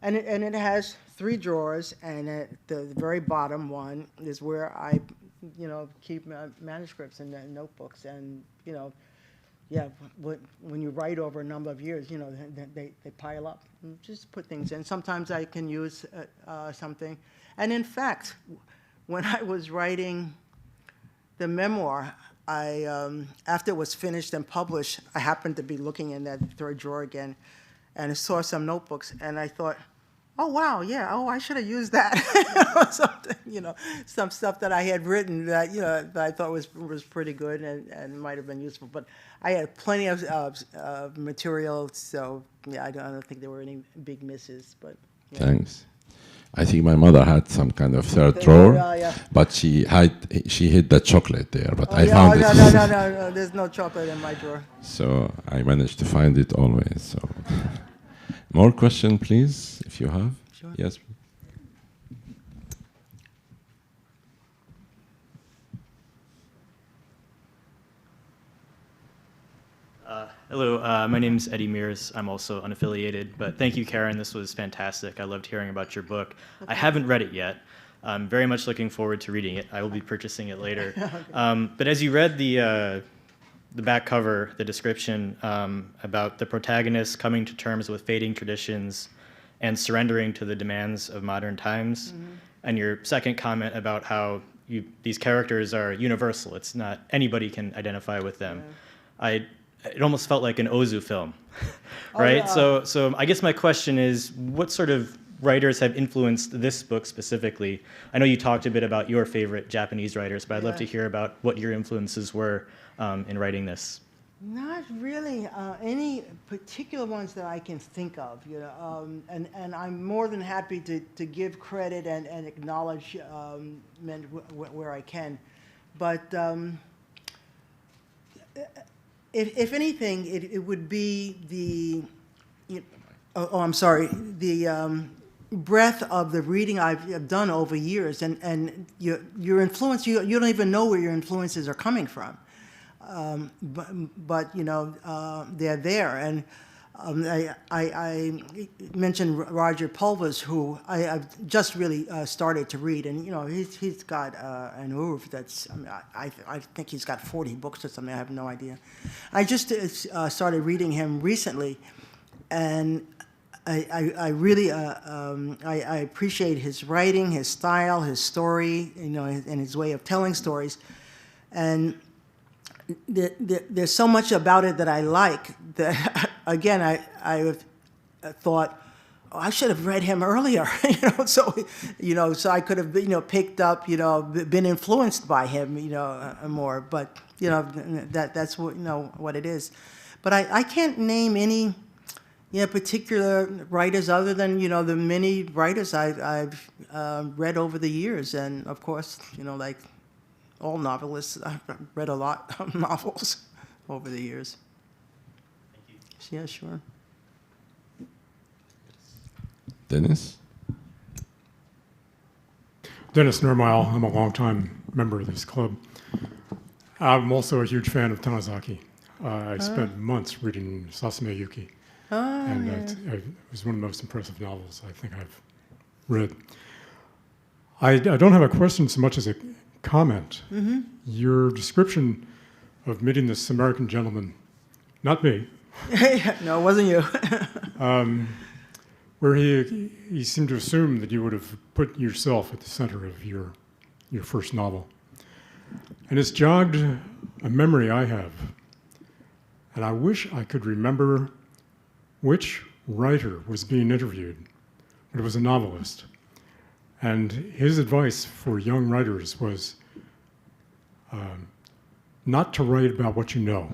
And it has 3 drawers, and at the very bottom one is where I, you know, keep manuscripts and notebooks, and, you know, yeah, when you write over a number of years, you know, they pile up. Just put things in. Sometimes I can use something. And in fact, when I was writing the memoir, after it was finished and published, I happened to be looking in that third drawer again, and I saw some notebooks, and I thought, oh, wow, yeah, oh, I should have used that. Or something, you know, some stuff that I had written that, you know, that I thought was pretty good and might have been useful. But I had plenty of material, so, yeah, I don't think there were any big misses. But yeah. Thanks. I think my mother had some kind of third drawer, yeah. but she hid the chocolate there, but I yeah, found no, it. no, there's no chocolate in my drawer. So I managed to find it always. So, more question, please, if you have. Sure. Yes. Hello, my name is Eddie Mears. I'm also unaffiliated, but thank you, Karen. This was fantastic. I loved hearing about your book. I haven't read it yet. I'm very much looking forward to reading it. I will be purchasing it later. But as you read the back cover, the description about the protagonist coming to terms with fading traditions and surrendering to the demands of modern times, and your second comment about how these characters are universal. It's not anybody can identify with them. Yeah. It almost felt like an Ozu film, right? Oh, yeah. So I guess my question is, what sort of writers have influenced this book specifically? I know you talked a bit about your favorite Japanese writers, but I'd love to hear about what your influences were in writing this. Not really any particular ones that I can think of, you know, and I'm more than happy to give credit and acknowledge men where I can, but if anything, it would be the breadth of the reading I've done over years, and your influence, you don't even know where your influences are coming from. But you know, they're there. And I mentioned Roger Pulvers, who I've just really started to read, and you know, he's got an oeuvre that's, I think he's got 40 books or something. I have no idea. I just started reading him recently, and I really I appreciate his writing, his style, his story, you know, and his way of telling stories, and there's so much about it that I like that, again, I thought, oh, I should have read him earlier, so I could have, you know, picked up, you know, been influenced by him, you know, more, but, you know, that's what, you know, what it is. But I can't name any, particular writers other than, you know, the many writers I've read over the years, and of course, you know, like all novelists, I've read a lot of novels over the years. Thank you. Yeah, sure. Dennis? Dennis Nermile. I'm a longtime member of this club. I'm also a huge fan of Tanizaki. I spent months reading Sasame Yuki. And it was one of the most impressive novels I think I've read. I don't have a question so much as a comment. Mm-hmm. Your description of meeting this American gentleman, not me. No, it wasn't you. where he seemed to assume that you would have put yourself at the center of your first novel. And it's jogged a memory I have. And I wish I could remember which writer was being interviewed, but it was a novelist. And his advice for young writers was not to write about what you know.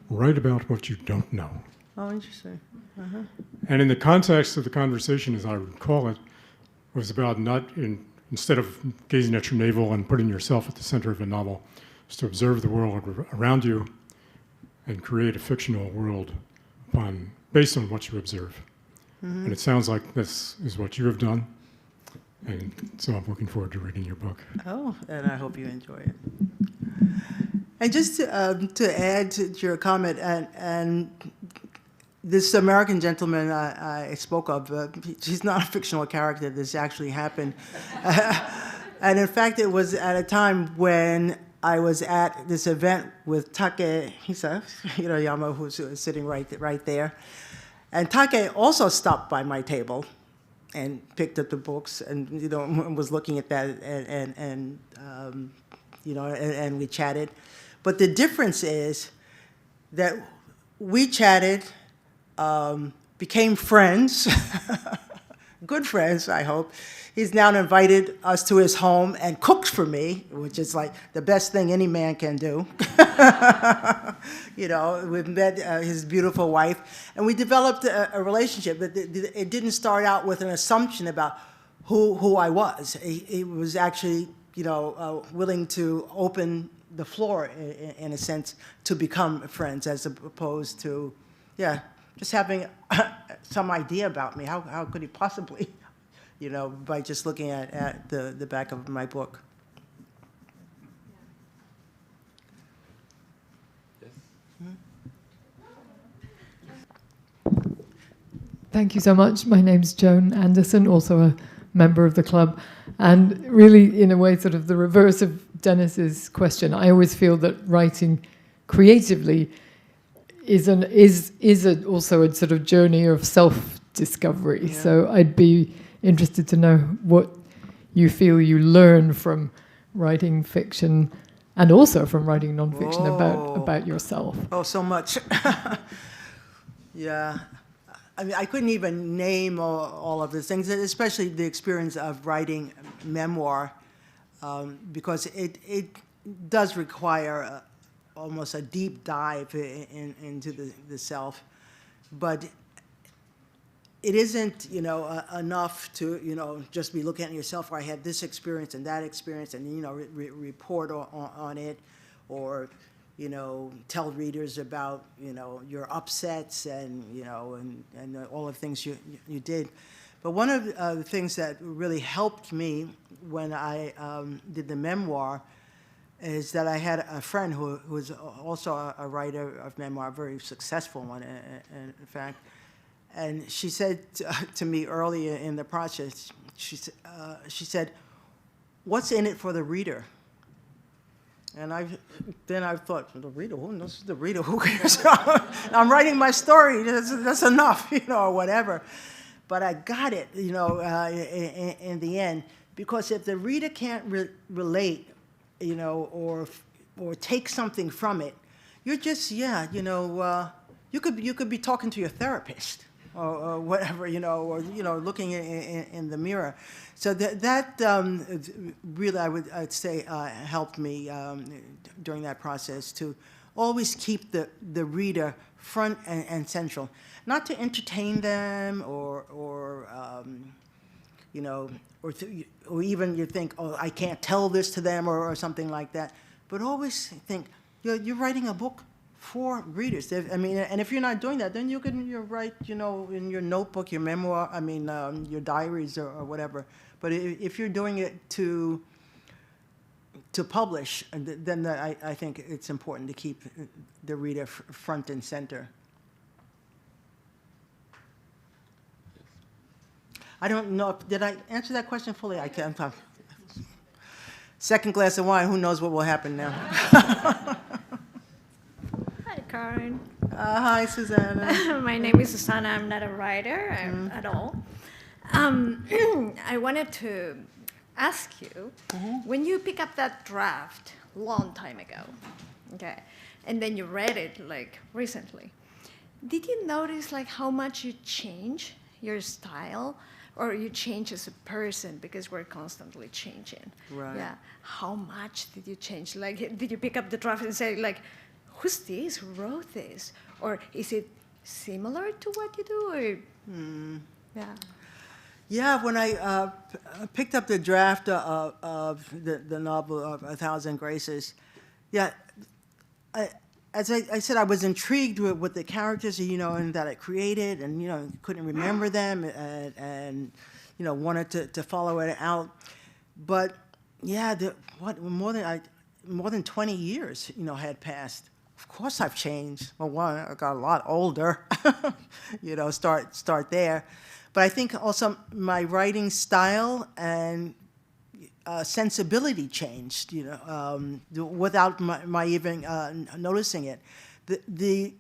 Write about what you don't know. Oh, interesting. Uh-huh. And in the context of the conversation, as I recall it, was about instead of gazing at your navel and putting yourself at the center of a novel, is to observe the world around you and create a fictional world based on what you observe. Mm-hmm. And it sounds like this is what you have done. And so I'm looking forward to reading your book. Oh, and I hope you enjoy it. And just to add to your comment, and this American gentleman I spoke of, he's not a fictional character. This actually happened. And in fact, it was at a time when I was at this event with Take Hiroyama, who's sitting right there. And Take also stopped by my table and picked up the books and, was looking at that and we chatted. But the difference is that we chatted, became friends, good friends, I hope. He's now invited us to his home and cooked for me, which is like the best thing any man can do. We've met his beautiful wife, and we developed a relationship. But it didn't start out with an assumption about who I was. He was actually, willing to open the floor, in a sense, to become friends, as opposed to, just having some idea about me. How could he possibly, by just looking at the back of my book. Thank you so much. My name's Joan Anderson, also a member of the club. And really, in a way, sort of the reverse of Dennis's question, I always feel that writing creatively is also a sort of journey of self-discovery. Yeah. So I'd be interested to know what you feel you learn from writing fiction and also from writing nonfiction about yourself. Oh, so much. Yeah. I mean, I couldn't even name all of the things, especially the experience of writing memoir, because it does require almost a deep dive into the self. But it isn't, enough to, just be looking at yourself, or I had this experience and that experience, and, report on it, or, tell readers about, your upsets and, and all of the things you did. But one of the things that really helped me when I did the memoir is that I had a friend who was also a writer of memoir, a very successful one, in fact. And she said to me early in the process, she said, "What's in it for the reader?" And then I thought, the reader, who knows the reader? Who cares? I'm writing my story. That's enough, or whatever. But I got it, in the end, because if the reader can't relate, or take something from it, you're just, you could be talking to your therapist. Or whatever, or looking in the mirror. So that really, I'd say, helped me during that process to always keep the reader front and central, not to entertain them or even you think, oh, I can't tell this to them or something like that, but always think, you're writing a book for readers. And if you're not doing that, then you write, in your notebook, your memoir, your diaries or whatever. But if you're doing it to publish, then I think it's important to keep the reader front and center. I don't know, did I answer that question fully? I can't. Second glass of wine, who knows what will happen now? Hi, Karen. Hi, Susanna. My name is Susanna. I'm not a writer at all. I wanted to ask you, when you pick up that draft long time ago, okay, and then you read it like recently, did you notice like how much you change your style, or you change as a person, because we're constantly changing? Right. Yeah. How much did you change? Like, did you pick up the draft and say like, who's this? Who wrote this? Or is it similar to what you do? Or yeah. Yeah, when I picked up the draft of the novel of A Thousand Graces, yeah, as I said, I was intrigued with the characters, and that I created, and couldn't remember them, and wanted to follow it out. But yeah, more than 20 years, had passed. Of course, I've changed. Well, one, I got a lot older. Start there. But I think also my writing style and sensibility changed, without my even noticing it. The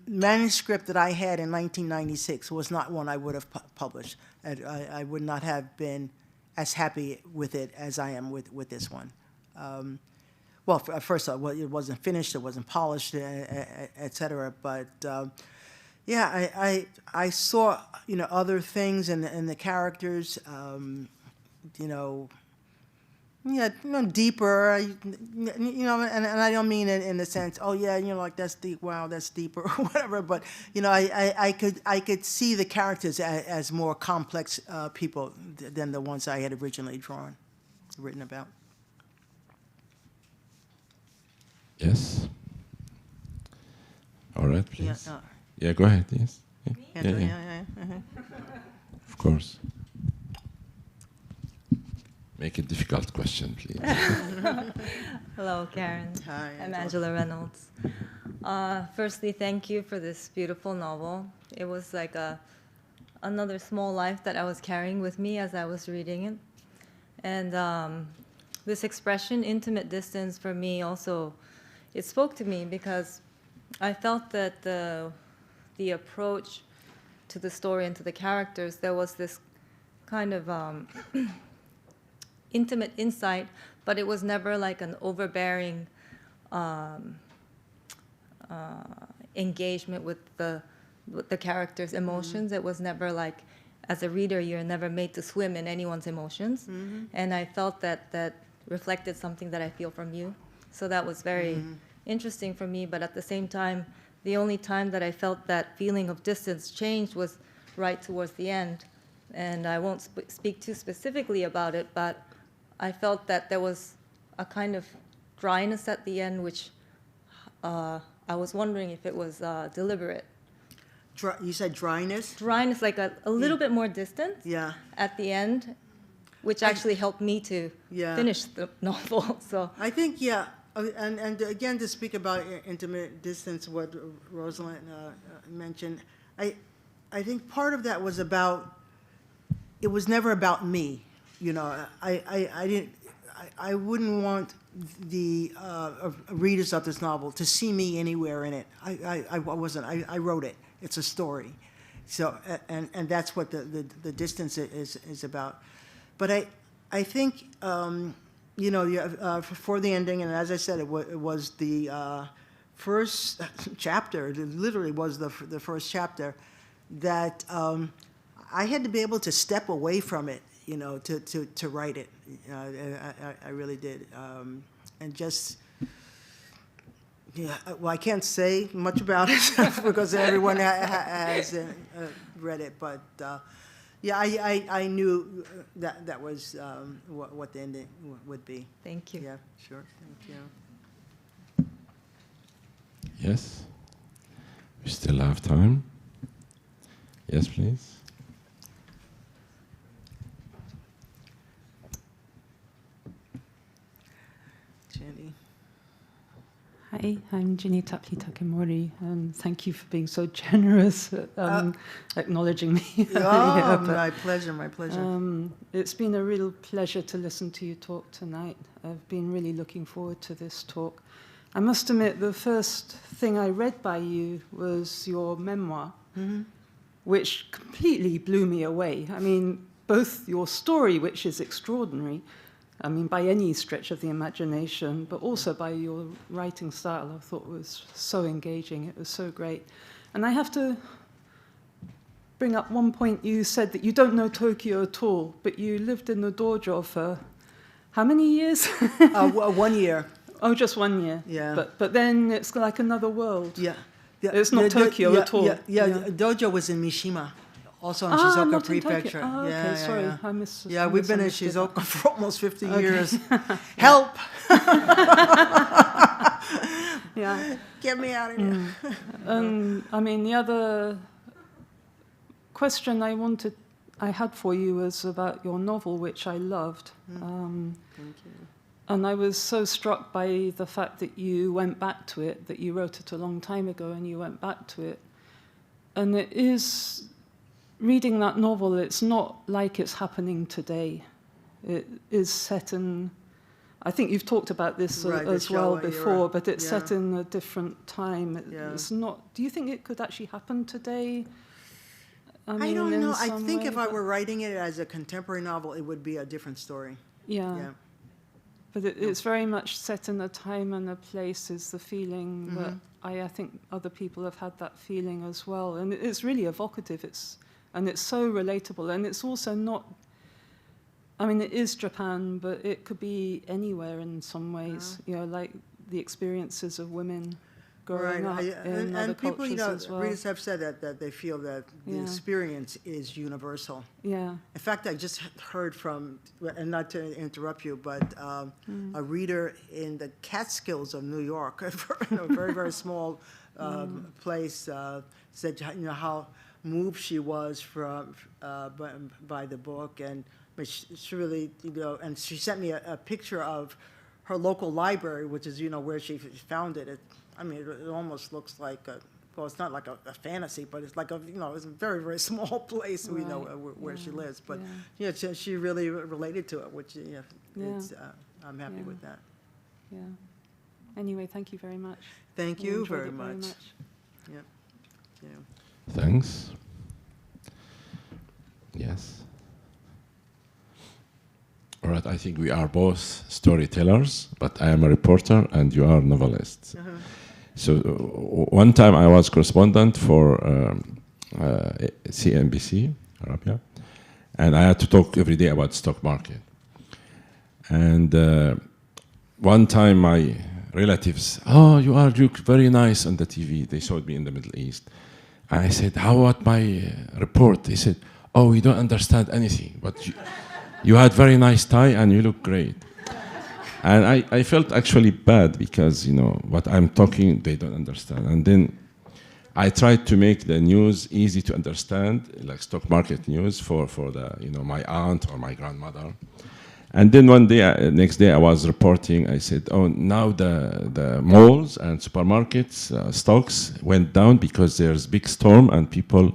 manuscript that I had in 1996 was not one I would have published. I would not have been as happy with it as I am with this one. Well, first of all, it wasn't finished, it wasn't polished, et cetera. But yeah, I saw other things in the characters, deeper, and I don't mean it in the sense, oh yeah, like that's deep, wow, that's deep, or whatever. But I could see the characters as more complex people than the ones I had originally written about. Yes. All right, please. Yeah, Yeah, go ahead. Yes. Anton, Yeah. Of course. Make a difficult question, please. Hello, Karen. Hi, I'm Anton. Angela Reynolds. Firstly, thank you for this beautiful novel. It was like another small life that I was carrying with me as I was reading it. And this expression, intimate distance, for me also, it spoke to me because I felt that the approach to the story and to the characters, there was this kind of intimate insight, but it was never like an overbearing engagement with the characters' emotions. It was never like, as a reader, you're never made to swim in anyone's emotions. And I felt that reflected something that I feel from you. So that was very interesting for me, but at the same time, the only time that I felt that feeling of distance changed was right towards the end. And I won't speak too specifically about it, but I felt that there was a kind of dryness at the end, which I was wondering if it was deliberate. You said dryness? Dryness, like a little bit more distance at the end, which actually helped me to finish the novel. So I think, and again, to speak about intimate distance, what Rosalind mentioned, I think part of that was about, it was never about me. I wouldn't want the readers of this novel to see me anywhere in it. I wasn't. I wrote it. It's a story. So and that's what the distance is about. But I think for the ending, and as I said, it was the first chapter. It literally was the first chapter that I had to be able to step away from it, to write it. I really did, and just. Yeah, well, I can't say much about it because everyone has read it, but yeah, I knew that was what the ending would be. Thank you. Yeah, sure. Thank you. Yes. We still have time. Yes, please. Jenny. Hi, I'm Ginny Tapley Takemori, and thank you for being so generous at acknowledging me. My pleasure, my pleasure. It's been a real pleasure to listen to you talk tonight. I've been really looking forward to this talk. I must admit, the first thing I read by you was your memoir, which completely blew me away. I mean, both your story, which is extraordinary, I mean, by any stretch of the imagination, but also by your writing style, I thought was so engaging. It was so great. And I have to bring up one point. You said that you don't know Tokyo at all, but you lived in the dojo for how many years? 1 year. Oh, just 1 year. Yeah. But then it's like another world. Yeah. It's not Tokyo at all. Yeah, dojo was in Mishima, also in Shizuoka not in Prefecture. Tokyo. Oh, okay, sorry. Yeah, we've been in Shizuoka for almost 50 years. Okay. Help! Yeah. Get me out of here. I mean, the other question I had for you was about your novel, which I loved. Thank you. And I was so struck by the fact that you went back to it, that you wrote it a long time ago and you went back to it. And it is, reading that novel, it's not like it's happening today. It is set in, I think you've talked about this as well before, but it's set in a different time. It's not, do you think it could actually happen today? I don't know. I think if I were writing it as a contemporary novel, it would be a different story. Yeah. But it's very much set in a time and a place is the feeling that I think other people have had that feeling as well. And it's really evocative. And it's so relatable. And it's also not, I mean, it is Japan, but it could be anywhere in some ways, you know, like the experiences of women growing up in other people, cultures as well. readers have said that they feel that the experience is universal. Yeah. In fact, I just heard from, and not to interrupt you, but a reader in the Catskills of New York, a very, very small place, said, you know, how moved she was by the book, and she really, you know, and she sent me a picture of her local library, which is, you know, where she found it. I mean, it almost looks like well, it's not like a fantasy, but it's like you know, it's a very, very small place, we know where she lives. But yeah, she really related to it, which I'm happy with that. Yeah. Anyway, thank you very much. Thank you very much. Yep. Yeah. Thanks. Yes. All right, I think we are both storytellers, but I am a reporter and you are novelists. So one time I was correspondent for CNBC, Arabia, and I had to talk every day about stock market. And one time my relatives, you look very nice on the TV. They showed me in the Middle East. And I said, how about my report? They said, we don't understand anything, but you had very nice tie and you look great. And I felt actually bad because, you know, what I'm talking, they don't understand. And then I tried to make the news easy to understand, like stock market news for the, you know, my aunt or my grandmother. And then one day, next day I was reporting, I said, now the malls and supermarkets stocks went down because there's big storm and people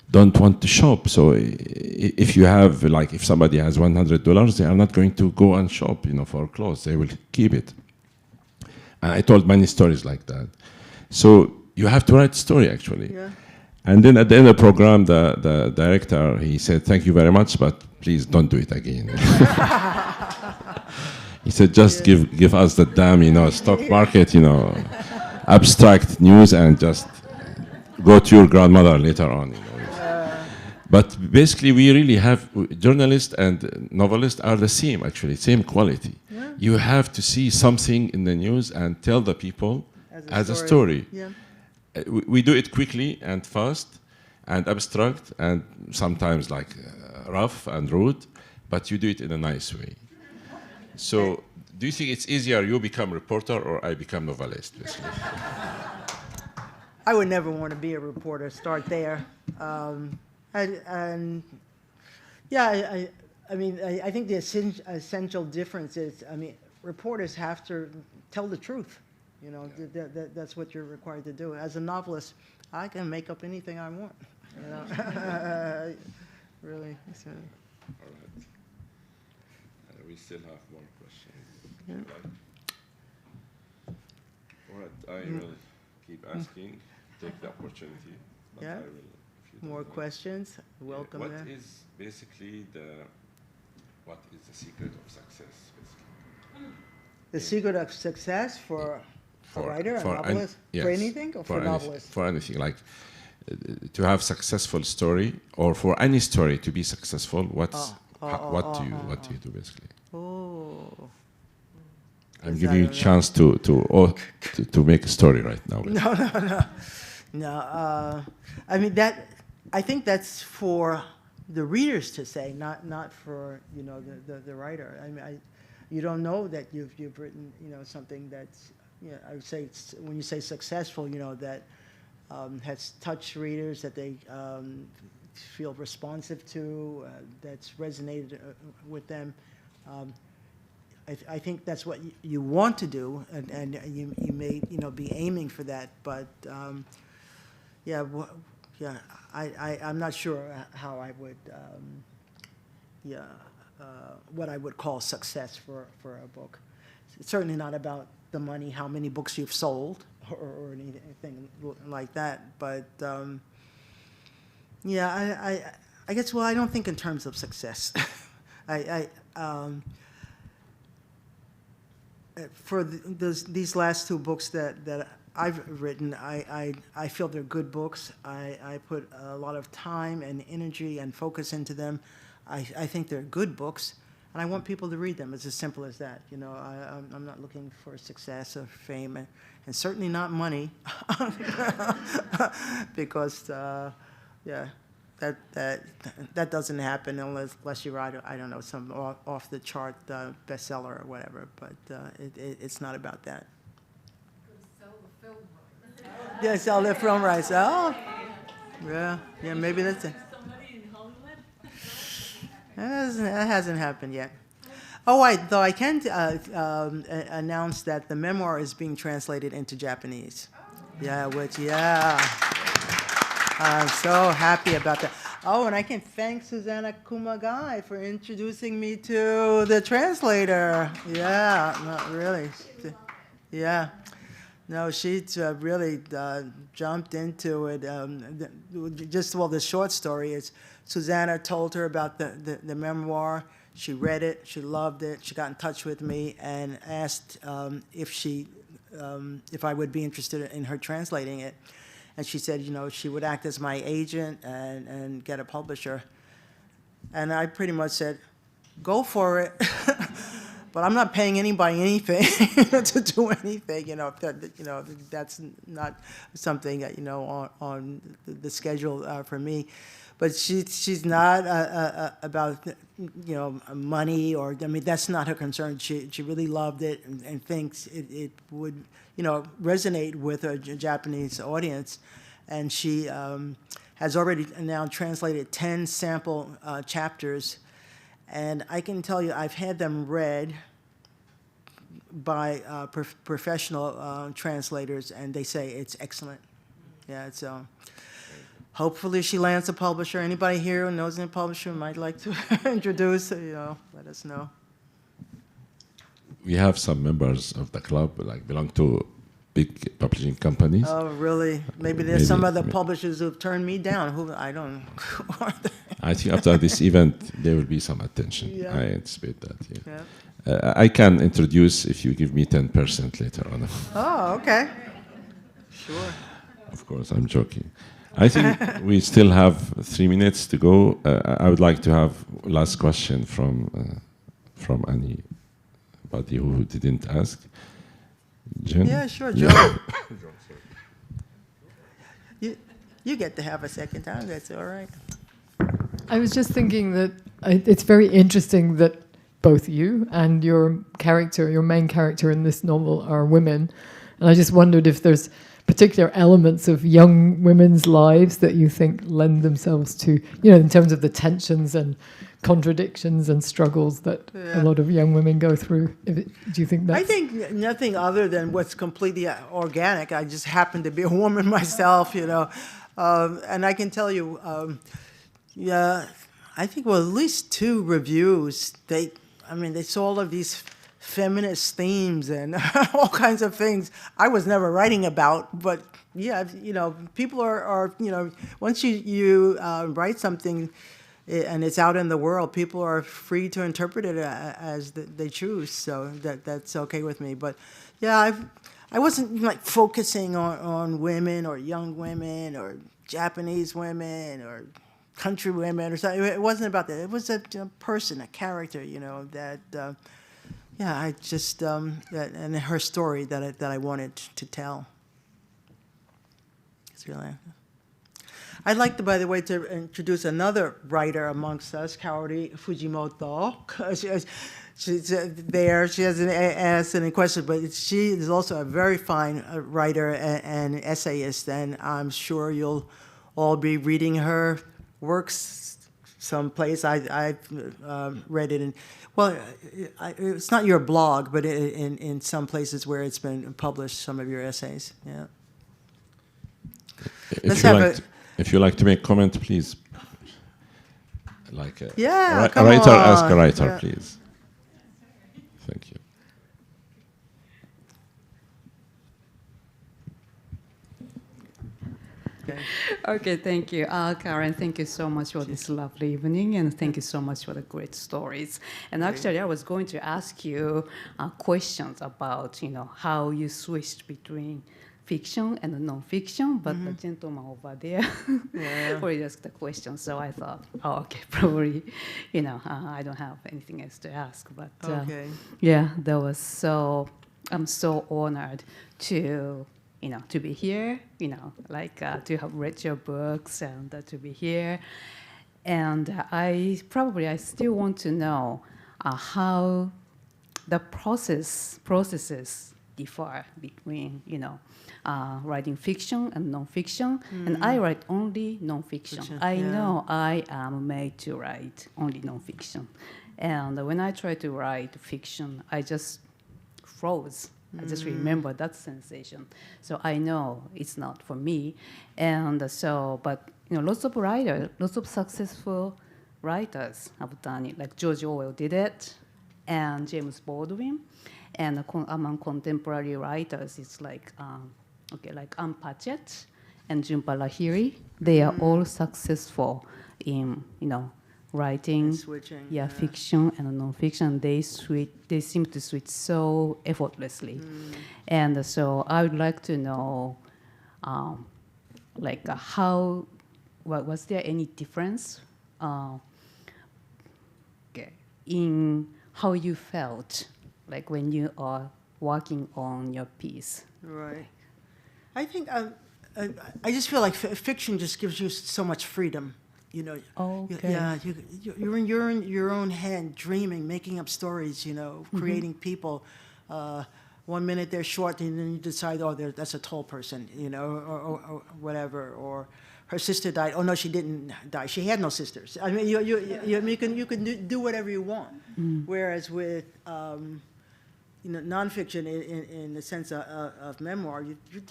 don't want to shop. So if you have, like, if somebody has $100, they are not going to go and shop, you know, for clothes. They will keep it. And I told many stories like that. So you have to write a story, actually. Yeah. And then at the end of the program, the director, he said, thank you very much, but please don't do it again. He said, just give us the damn, you know, stock market, you know, abstract news and just go to your grandmother later on, you know. But basically, we really have, journalists and novelists are the same, actually, same quality. Yeah. You have to see something in the news and tell the people as a story. Yeah. We do it quickly and fast and abstract and sometimes like rough and rude, but you do it in a nice way. So do you think it's easier you become reporter or I become novelist, basically? I would never want to be a reporter, start there. I mean, I think the essential difference is, I mean, reporters have to tell the truth. You know, that's what you're required to do. As a novelist, I can make up anything I want. You know, really. So. All right. We still have more questions. Yeah. All right. keep asking, take the opportunity. But Yeah. I will, if you don't More mind. questions? Welcome. What there. is basically what is the secret of success, basically? The secret of success for a writer, a novelist, for anything, or for novelists? For anything, like to have successful story, or for any story to be successful. What do you do basically? Oh. I'm giving you a chance to make a story right now. No. I mean I think that's for the readers to say, not for the writer. I mean, you don't know that you've written something that's I would say when you say successful, that has touched readers, that they feel responsive to, that's resonated with them. I think that's what you want to do, and you may be aiming for that, but I'm not sure how I would what I would call success for a book. It's certainly not about the money, how many books you've sold, or anything like that. But I guess I don't think in terms of success. For these last two books that I've written, I feel they're good books. I put a lot of time and energy and focus into them. I think they're good books, and I want people to read them. It's as simple as that. I'm not looking for success or fame, and certainly not money, because that doesn't happen unless you write, I don't know, some off the chart bestseller or whatever. But it's not about that. Yeah, sell the film rights. Oh, yeah, maybe that's it. That hasn't happened yet. Oh, though I can announce that the memoir is being translated into Japanese. I'm so happy about that. Oh, and I can thank Susanna Kumagai for introducing me to the translator. Yeah, not really. Yeah. No, she really jumped into it. The short story is Susanna told her about the memoir. She read it. She loved it. She got in touch with me and asked if I would be interested in her translating it. And she said, she would act as my agent and get a publisher. And I pretty much said, go for it. But I'm not paying anybody anything to do anything. That's not something on the schedule for me. But she's not about money, or that's not her concern. She really loved it and thinks it would resonate with a Japanese audience, and she has already now translated 10 sample chapters, and I can tell you I've had them read by professional translators, and they say it's excellent. Yeah, so hopefully she lands a publisher. Anybody here who knows any publisher might like to introduce, let us know. We have some members of the club belong to big publishing companies. Oh, really? Maybe there's some other publishers who've turned me down. Who I don't. I think after this event there will be some attention. Yeah. I anticipate that. Yeah. I can introduce if you give me 10% later on. Oh, okay. Sure. Of course, I'm joking. I think we still have 3 minutes to go. I would like to have last question from anybody who didn't ask. Jen? Yeah, sure, Joe. You get to have a second time. That's all right. I was just thinking that it's very interesting that both you and your main character in this novel are women. And I just wondered if there's particular elements of young women's lives that you think lend themselves to, in terms of the tensions and contradictions and struggles that a lot of young women go through. Do you think that's... I think nothing other than what's completely organic. I just happen to be a woman myself, and I can tell you, I think, at least 2 reviews, they saw all of these feminist themes and all kinds of things I was never writing about. But yeah, people are once you write something and it's out in the world, people are free to interpret it as they choose. So that's okay with me. But yeah, I wasn't like focusing on women or young women or Japanese women or country women or something. It wasn't about that. It was a person, a character, that, I just, and her story that I wanted to tell. It's really. I'd like to, by the way, to introduce another writer amongst us, Kaori Fujimoto. She's there. She hasn't asked any questions, but she is also a very fine writer and essayist, and I'm sure you'll all be reading her works someplace. I've read it in, it's not your blog, but in some places where it's been published, some of your essays. Yeah. If you like to make comment, please. Like a writer, ask a writer, please. Thank you. Okay, thank you. Karen, thank you so much for this lovely evening, and thank you so much for the great stories. And actually, I was going to ask you questions about, how you switched between fiction and non-fiction, but the gentleman over there already asked the question, so I thought, okay, probably, I don't have anything else to ask, but yeah, that was I'm so honored to be here, to have read your books and to be here. And I still want to know how the processes differ between, writing fiction and non-fiction. And I write only non-fiction. I know I am made to write only non-fiction. And when I try to write fiction, I just froze. I just remember that sensation. So I know it's not for me. And so, but lots of writers, lots of successful writers have done it. Like George Orwell did it, and James Baldwin. And among contemporary writers, it's like Anne Patchett and Jhumpa Lahiri. They are all successful in writing, fiction and non-fiction. They seem to switch so effortlessly. And so I would like to know, was there any difference in how you felt, like when you are working on your piece? Right. I think I just feel like fiction just gives you so much freedom. You're in your own head, dreaming, making up stories, creating people. 1 minute they're short, and then you decide, that's a tall person, or whatever. Or her sister died. Oh no, she didn't die. She had no sisters. I mean, you can do whatever you want. Whereas with nonfiction, in the sense of memoir,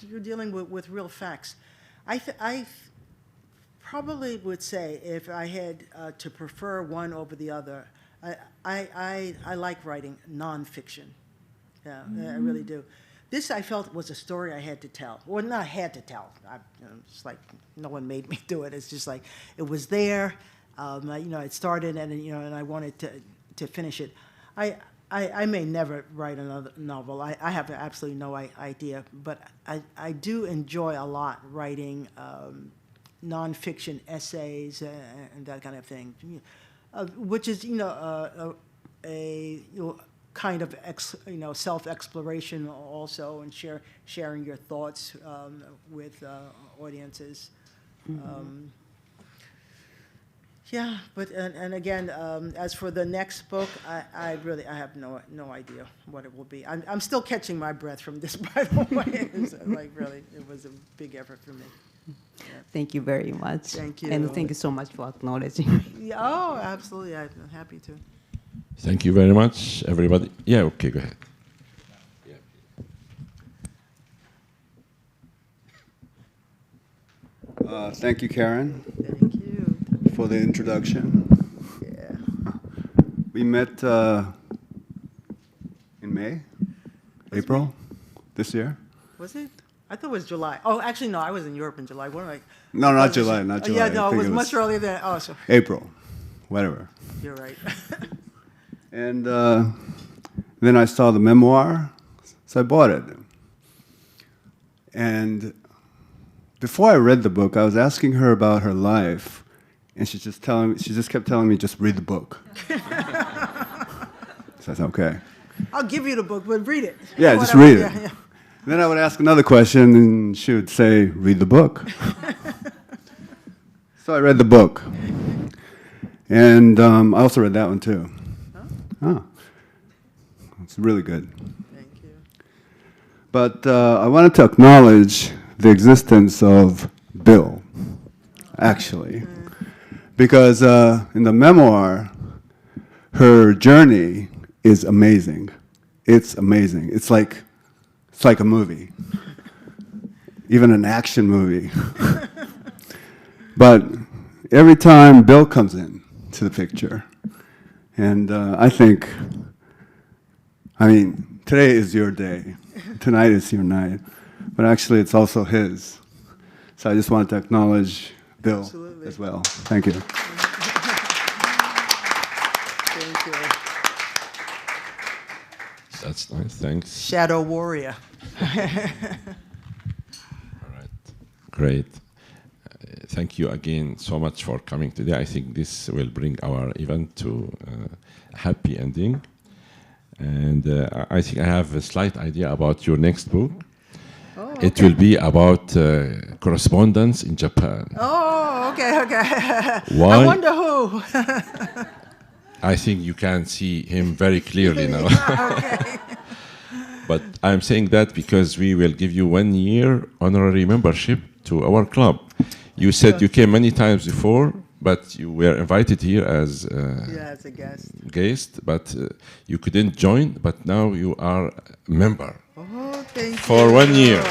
you're dealing with real facts. I probably would say, if I had to prefer one over the other, I like writing nonfiction. Yeah, I really do. This, I felt, was a story I had to tell. Well, not had to tell. It's like no one made me do it. It's just like it was there. It started, and I wanted to finish it. I may never write another novel. I have absolutely no idea, but I do enjoy a lot writing nonfiction essays and that kind of thing, which is a kind of self-exploration also, and sharing your thoughts with audiences. Yeah, but and again, as for the next book, I have no idea what it will be. I'm still catching my breath from this, by the way. It was a big effort for me. Yeah. Thank you very much. Thank you. And thank you so much for acknowledging me. Yeah, oh, absolutely. I'm happy to. Thank you very much, everybody. Yeah, okay, go ahead. Thank you, Karen. Thank you. For the introduction. Yeah. We met in May? April? This year? Was it? I thought it was July. Oh, actually, no, I was in Europe in July. What am I? No, not July, not July. Yeah, I no, it think was much earlier than. Oh, so. April, whatever. You're right. And then I saw the memoir, so I bought it. And before I read the book, I was asking her about her life, and she just kept telling me, just read the book. So I said, okay. I'll give you the book, but read it. Yeah, Whatever. just read it. Yeah, yeah. Then I would ask another question, and she would say, read the book. So I read the book. And I also read that one, too. Oh. It's really good. Thank you. But I wanted to acknowledge the existence of Bill, actually. Because in the memoir, her journey is amazing. It's amazing. It's like a movie, even an action movie. But every time Bill comes in to the picture, and I mean, today is your day. Tonight is your night. But actually, it's also his. So I just wanted to acknowledge Bill as well. Thank you. Thank you. That's nice. Thanks. Shadow warrior. All right. Great. Thank you again so much for coming today. I think this will bring our event to a happy ending. And I think I have a slight idea about your next book. Oh, It okay. will be about correspondence in Japan. Oh, okay, okay. Why? I wonder who. I think you can see him very clearly now. Okay. But I'm saying that because we will give you 1 year honorary membership to our club. You said you came many times before, but you were invited here as as a guest, but you couldn't join. But now you are a member Oh, thank you. for 1 year.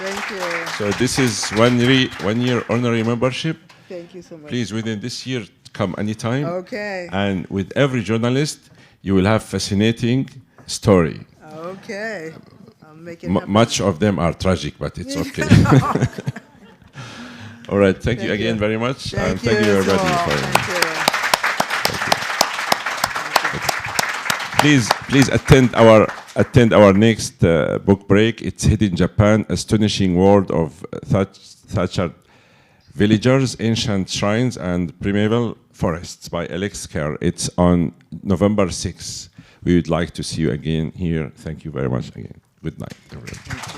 Thank you. So this is 1 year honorary membership. Thank you so much. Please, within this year, come anytime. Okay. And with every journalist, you will have fascinating story. Okay. I'm making Much of them are tragic, but it's okay. All right. Thank you again very much. And thank you everybody for Please attend our next book break. It's Hidden Japan: Astonishing World of Thatcher Villagers, Ancient Shrines, and Primeval Forests by Alex Kerr. It's on November 6th. We would like to see you again here. Thank you very much again. Good night, everyone.